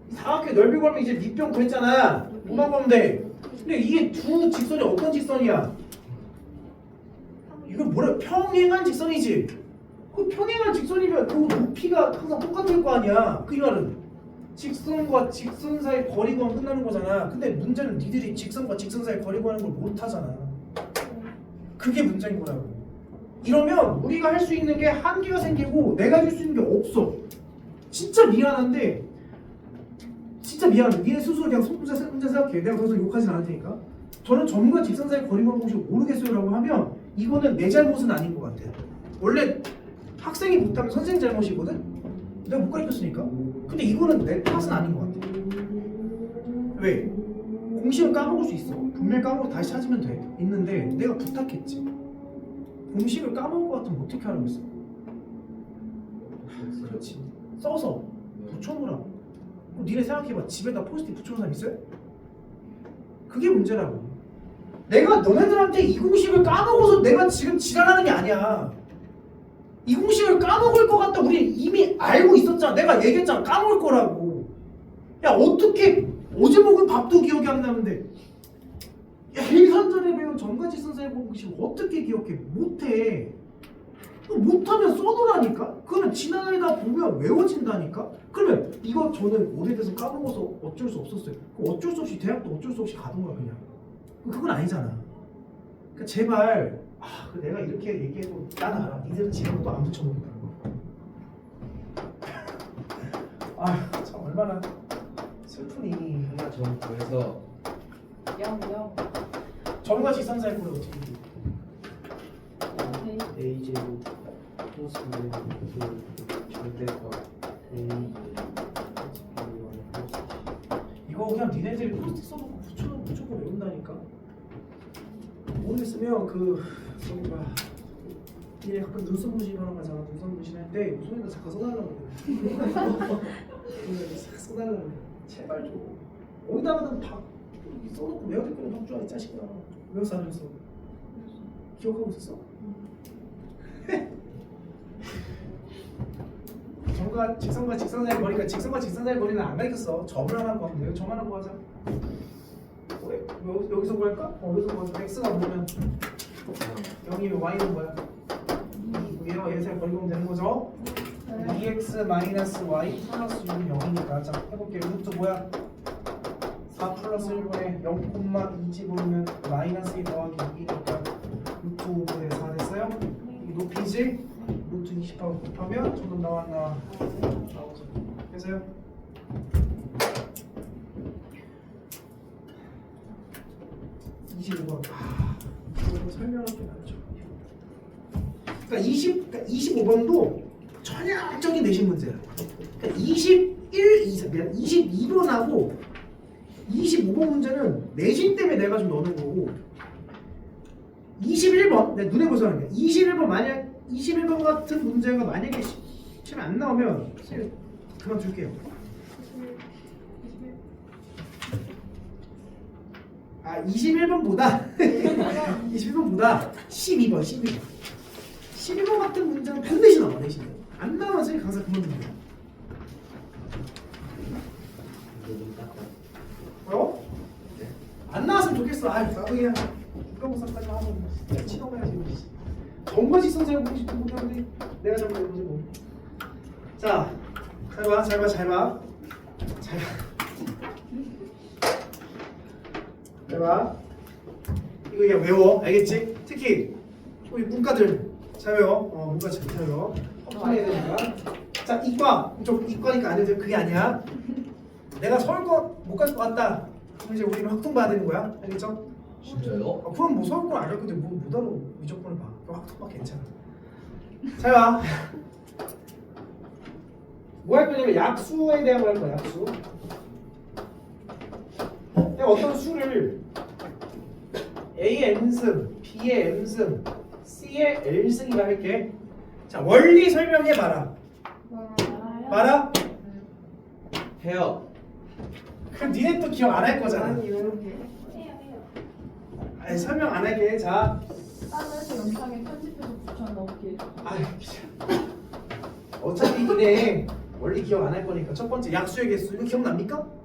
이 사각형 넓이 구하면 이제 밑변 구했잖아. 뭐만 구하면 돼? 근데 이게 두 직선이 어떤 직선이야? 이거 뭐래? 평행한 직선이지. 그 평행한 직선이면 그 높이가 항상 똑같을 거 아니야. 그 말은 직선과 직선 사이 거리 구하면 끝나는 거잖아. 근데 문제는 니들이 직선과 직선 사이 거리 구하는 걸 못 하잖아. 그게 문제인 거라고. 이러면 우리가 할 수 있는 게 한계가 생기고 내가 해줄 수 있는 게 없어. 진짜 미안한데 진짜 미안해. 니네 스스로 그냥 혼자 생각해. 내가 더 이상 욕하진 않을 테니까. 저는 점과 직선 사이 거리 구하는 공식을 모르겠어요 라고 하면 이거는 내 잘못은 아닌 것 같아. 원래 학생이 못하면 선생님 잘못이거든? 내가 못 가르쳤으니까. 근데 이거는 내 탓은 아닌 것 같아. 왜? 공식을 까먹을 수 있어. 분명히 까먹고 다시 찾으면 돼. 있는데 내가 부탁했지. 공식을 까먹은 것 같으면 어떻게 하라고 했어? 그렇지. 써서 붙여놓으라고. 그럼 니네 생각해봐. 집에다 포스트잇 붙여놓은 사람 있어요? 그게 문제라고. 내가 너네들한테 이 공식을 까먹어서 내가 지금 지랄하는 게 아니야. 이 공식을 까먹을 것 같다. 우리 이미 알고 있었잖아. 내가 얘기했잖아. 까먹을 거라고. 야 어떻게 어제 먹은 밥도 기억이 안 나는데 야 1년 전에 배운 점과직선사의 공식을 어떻게 기억해? 못해. 못하면 써놓으라니까? 그러면 지나가다 보면 외워진다니까? 그러면 이거 저는 오래돼서 까먹어서 어쩔 수 없었어요. 그럼 어쩔 수 없이 대학도 어쩔 수 없이 가던가 그냥. 그건 아니잖아. 그러니까 제발 내가 이렇게 얘기해도 난 알아. 니들은 지금 또 안 붙여놓는다. 참 얼마나 슬프니. 하나 점 구해서 영영. 점과 직선사의 꼴을 어떻게 해? A 제곱 플러스 절대값 A 이거 그냥 니네들이 포스트 써놓고 붙여놓고 외운다니까. 모르겠으면 저기 뭐야 니네 가끔 눈썹 문신하러 가잖아. 눈썹 문신할 때 손에다 잠깐 써달라고 그래. 싹 써달라고 그래. 제발 좀 어디다가든 다 써놓고 외워줄 거는 덕주아 이 자식아. 외웠어 안 외웠어? 기억하고 있었어? 점과 직선과 직선 사이 거리가 직선과 직선 사이 거리는 안 가르쳤어. 점을 하나 구하면 돼요. 점 하나 구하자. 여기서 구할까? 여기서 구하자. x가 뭐면 0이면 y는 뭐야? 2고요. 얘 사이 거리 구하면 되는 거죠? 2x 마이너스 y 플러스 6은 0이니까 자 해볼게요. 루트 뭐야? 4 플러스 1분의 0,2 집어넣으면 마이너스 2 더하기 6이니까 루트 5분의 4 됐어요? 이 높이지? 루트 20하고 곱하면 조금 나왔나? 나오죠. 그래서요? 이거 설명할 게 많죠. 그러니까 25번도 전형적인 내신 문제야. 그러니까 22번하고 25번 문제는 내신 때문에 내가 좀 넣는 거고 21번 내 눈에 보여서 하는 게 21번 만약 21번 같은 문제가 만약에 시험에 안 나오면 선생님 그만둘게요. 21번보다 21번보다 12번 같은 문제는 반드시 나와. 내신에 안 나오면 선생님 강사 그만둡니다. 뭐요? 안 나왔으면 좋겠어. 나도 그냥 국가고사까지 하고 치동해야지. 정말 직선사용 공식도 못하는데 내가 잘못해보지 뭐. 자, 잘 봐. 이거 그냥 외워. 알겠지? 특히 우리 문과들 잘 외워. 문과 잘 외워. 해야 되니까. 자, 이과. 좀 이과니까 안 해도 돼. 그게 아니야. 내가 서울과 못 갈 것 같다. 그럼 이제 우리는 확통 봐야 되는 거야. 알겠죠? 진짜요? 그럼 뭐 서울과 안 갈 건데 못 알아. 무조건을 봐. 그럼 확통 봐. 괜찮아. 잘 봐. 뭐 할 거냐면 약수에 대한 걸 할 거야. 약수. 내가 어떤 수를 A의 n승, B의 m승, C의 l승이라 할게. 자, 원리 설명해 봐라. 말아? 해요. 그럼 니네 또 기억 안 할 거잖아. 해요. 아니, 설명 안 할게. 자, 따라서 영상에 편집해서 붙여넣기. 어차피 니네 원리 기억 안 할 거니까 첫 번째 약수의 개수 이거 기억납니까?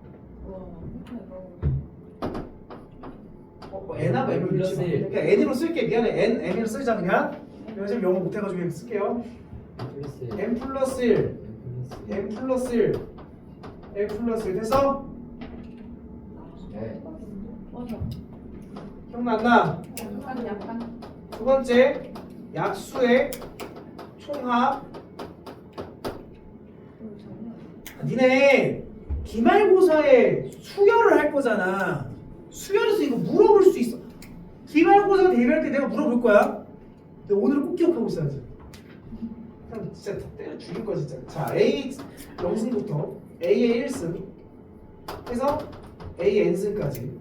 n하고 m을 플러스 붙이면 1. 그러니까 n으로 쓸게. 미안해. n으로 쓰자 그냥. 내가 지금 영어 못해가지고 그냥 쓸게요. 플러스 n 플러스 1 n 플러스 1 L 플러스 1 됐어? 네. 맞아. 기억났나? 약간. 두 번째 약수의 총합. 니네 기말고사에 수열을 할 거잖아. 수열에서 이거 물어볼 수 있어. 기말고사 대비할 때 내가 물어볼 거야. 근데 오늘은 꼭 기억하고 있어야지. 그냥 진짜 때려 죽일 거야 진짜. 자, A 0승부터 A의 1승 해서 A의 N승까지.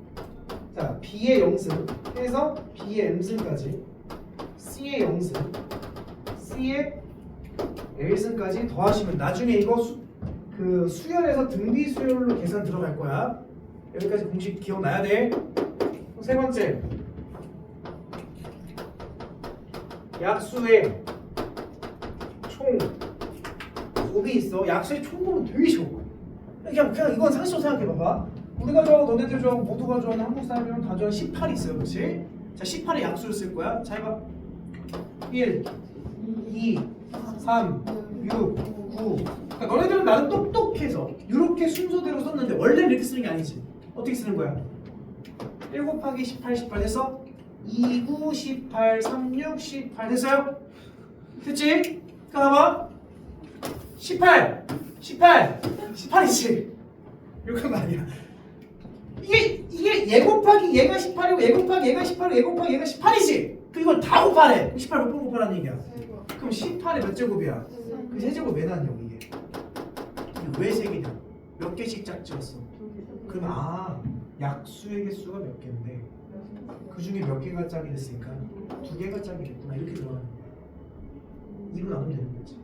자, B의 0승 해서 B의 M승까지. C의 0승 C의 L승까지 더하시면 나중에 이거 수열에서 등비 수열로 계산 들어갈 거야. 여기까지 공식 기억나야 돼. 세 번째 약수의 총 곱이 있어. 약수의 총곱은 되게 쉬워. 그냥 이건 상식적으로 생각해봐봐. 우리가 좋아하고 너네들 좋아하고 모두가 좋아하는 한국 사람이면 다 좋아하는 18이 있어요, 그렇지? 자, 18의 약수를 쓸 거야. 자, 해봐. 1, 2, 3, 6, 9. 그러니까 너네들은 나는 똑똑해서 이렇게 순서대로 썼는데 원래는 이렇게 쓰는 게 아니지. 어떻게 쓰는 거야? 1 곱하기 18, 18 돼서 2, 9, 18, 3, 6, 18 됐어요? 됐지? 그러니까 봐봐. 18, 18, 18이지. 이렇게 하는 거 아니야. 이게 얘 곱하기 얘가 18이고 얘 곱하기 얘가 18이고 얘 곱하기 얘가 18이지. 그 이걸 다 곱하래. 18 몇 번 곱하라는 얘기야. 그럼 18에 몇 제곱이야? 그 세제곱 왜 나냐고 이게. 왜 세 개냐? 몇 개씩 짝지었어. 그러면 약수의 개수가 몇 개인데 그 중에 몇 개가 짝이 됐으니까 2개가 짝이 됐구나 이렇게 들어가는 거야. 2로 나누면 되는 거지.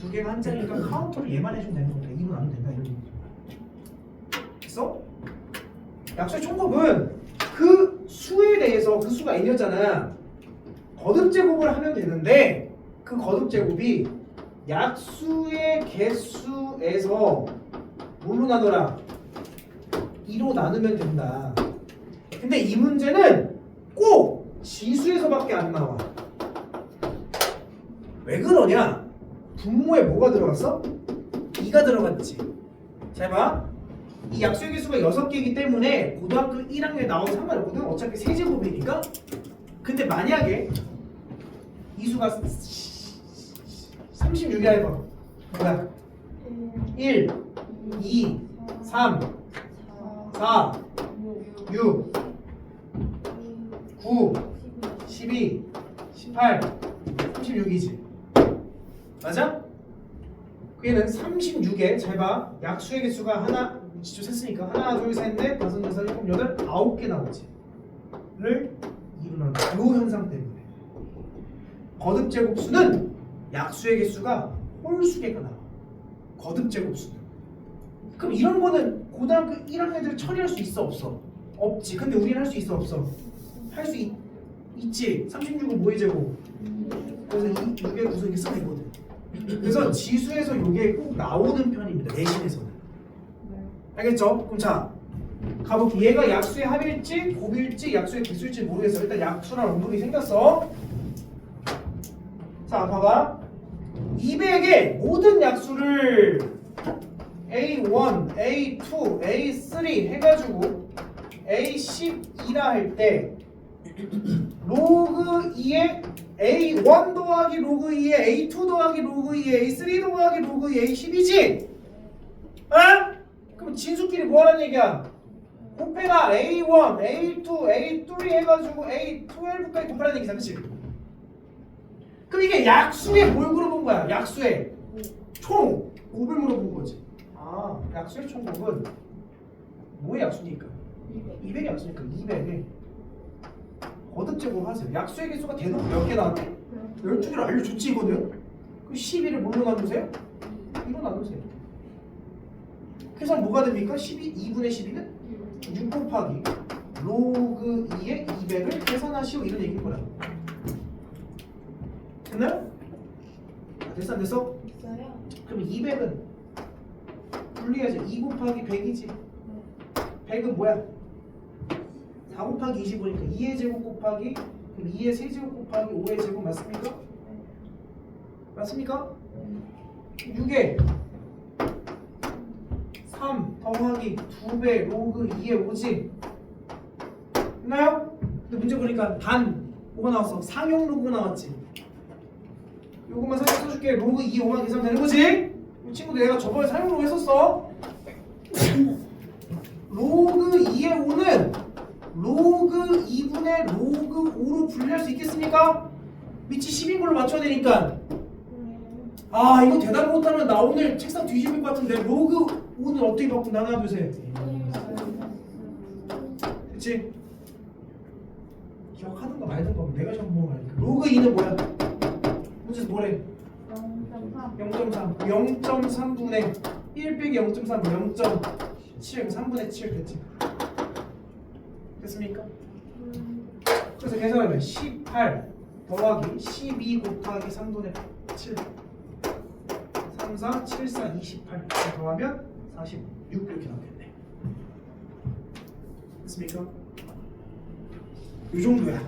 2개가 한 짝이니까 카운터를 얘만 해주면 되는 거니까 2로 나누면 된다 이런 얘기죠. 됐어? 약수의 총곱은 그 수에 대해서 그 수가 n이었잖아. 거듭제곱을 하면 되는데 그 거듭제곱이 약수의 개수에서 뭘로 나눠라? 2로 나누면 된다. 근데 이 문제는 꼭 지수에서밖에 안 나와. 왜 그러냐? 분모에 뭐가 들어갔어? 2가 들어갔지. 잘 봐. 이 약수의 개수가 6개이기 때문에 고등학교 1학년에 나오면 상관없거든. 어차피 세제곱이니까. 근데 만약에 이 수가 36이라 해봐. 뭐야? 1, 2, 3, 4, 6, 9, 12, 18, 36이지. 맞아? 얘는 36에 잘 봐. 약수의 개수가 하나, 지조 셌으니까 하나, 둘, 셋, 넷, 다섯, 여섯, 일곱, 여덟, 9개 나오지. 를 2로 나눈 요 현상 때문에 거듭제곱수는 약수의 개수가 홀수개가 나와. 거듭제곱수는. 그럼 이런 거는 고등학교 1학년들 처리할 수 있어 없어? 없지. 근데 우리는 할 수 있어 없어? 할 수 있지. 36은 뭐의 제곱? 그래서 이 6의 구성 이렇게 쓰면 되거든. 그래서 지수에서 이게 꼭 나오는 편입니다. 내신에서는. 알겠죠? 그럼 자 가볼게. 얘가 약수의 합일지 곱일지 약수의 개수일지 모르겠어. 일단 약수란 원본이 생겼어. 자 봐봐. 200의 모든 약수를 A1, A2, A3 해가지고 A12라 할 때 로그 2의 A1 더하기 로그 2의 A2 더하기 로그 2의 A3 더하기 로그 2의 A10이지? 어? 그럼 진수끼리 뭐하라는 얘기야? 곱해라 A1, A2, A3 해가지고 A12까지 곱하라는 얘기잖아. 그치? 그럼 이게 약수의 뭘 물어본 거야? 약수의 총 곱을 물어본 거지. 약수의 총곱은 뭐의 약수니까? 200의 약수니까 200에 거듭제곱 하세요. 약수의 개수가 대놓고 몇 개 나왔대? 12개를 알려줬지 이거는? 그럼 12를 뭘로 나누세요? 2로 나누세요. 그래서 뭐가 됩니까? 2분의 12는 6 곱하기 로그 2의 200을 계산하시오 이런 얘기인 거야. 됐나요? 됐어 안 됐어? 있어요? 그럼 200은 분리하지. 2 곱하기 100이지. 100은 뭐야? 4 곱하기 25니까 2의 제곱 곱하기 그럼 2의 세제곱 곱하기 5의 제곱 맞습니까? 맞습니까? 6에 3 더하기 2배 로그 2의 5지. 됐나요? 근데 문제 보니까 반 뭐가 나왔어? 상용 로그가 나왔지. 요것만 살짝 써줄게. 로그 2, 5만 계산하면 되는 거지? 이 친구들 내가 저번에 상용 로그 했었어. 로그 2의 5는 로그 2분의 로그 5로 분리할 수 있겠습니까? 밑이 10인 걸로 맞춰야 되니까. 아 이거 대답 못하면 나 오늘 책상 뒤집을 것 같은데. 로그 5는 어떻게 바꾼다? 하나 둘 셋. 그치? 기억하든가 말든가 내가 시험 보면 말이야. 로그 2는 뭐야? 문제에서 뭐래? 0.3 0.3분의 1 빼기 0.3 0.7 3분의 7 됐지? 됐습니까? 그래서 계산하면 18 더하기 12 곱하기 3분의 7 3, 4, 7, 4, 28 더하면 46 이렇게 나오겠네. 됐습니까? 이 정도야.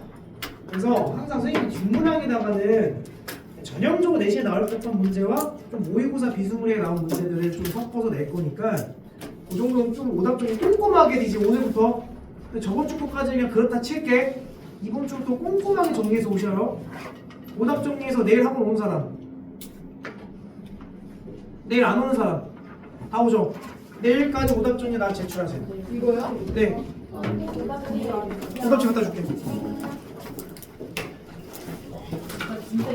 그래서 항상 선생님이 뒷문항에다가는 전형적으로 내신에 나올 법한 문제와 좀 모의고사 비스무리하게 나온 문제들을 좀 섞어서 낼 거니까 그 정도는 좀 오답적인 꼼꼼하게 이제 오늘부터. 근데 저번 주 거까지 그냥 그렇다 칠게. 이번 주부터 꼼꼼하게 정리해서 오셔요. 오답 정리해서 내일 학원 오는 사람, 내일 안 오는 사람 다 오죠. 내일까지 오답 정리 나 제출하세요. 이거요? 네. 오답 오답지 갖다 줄게.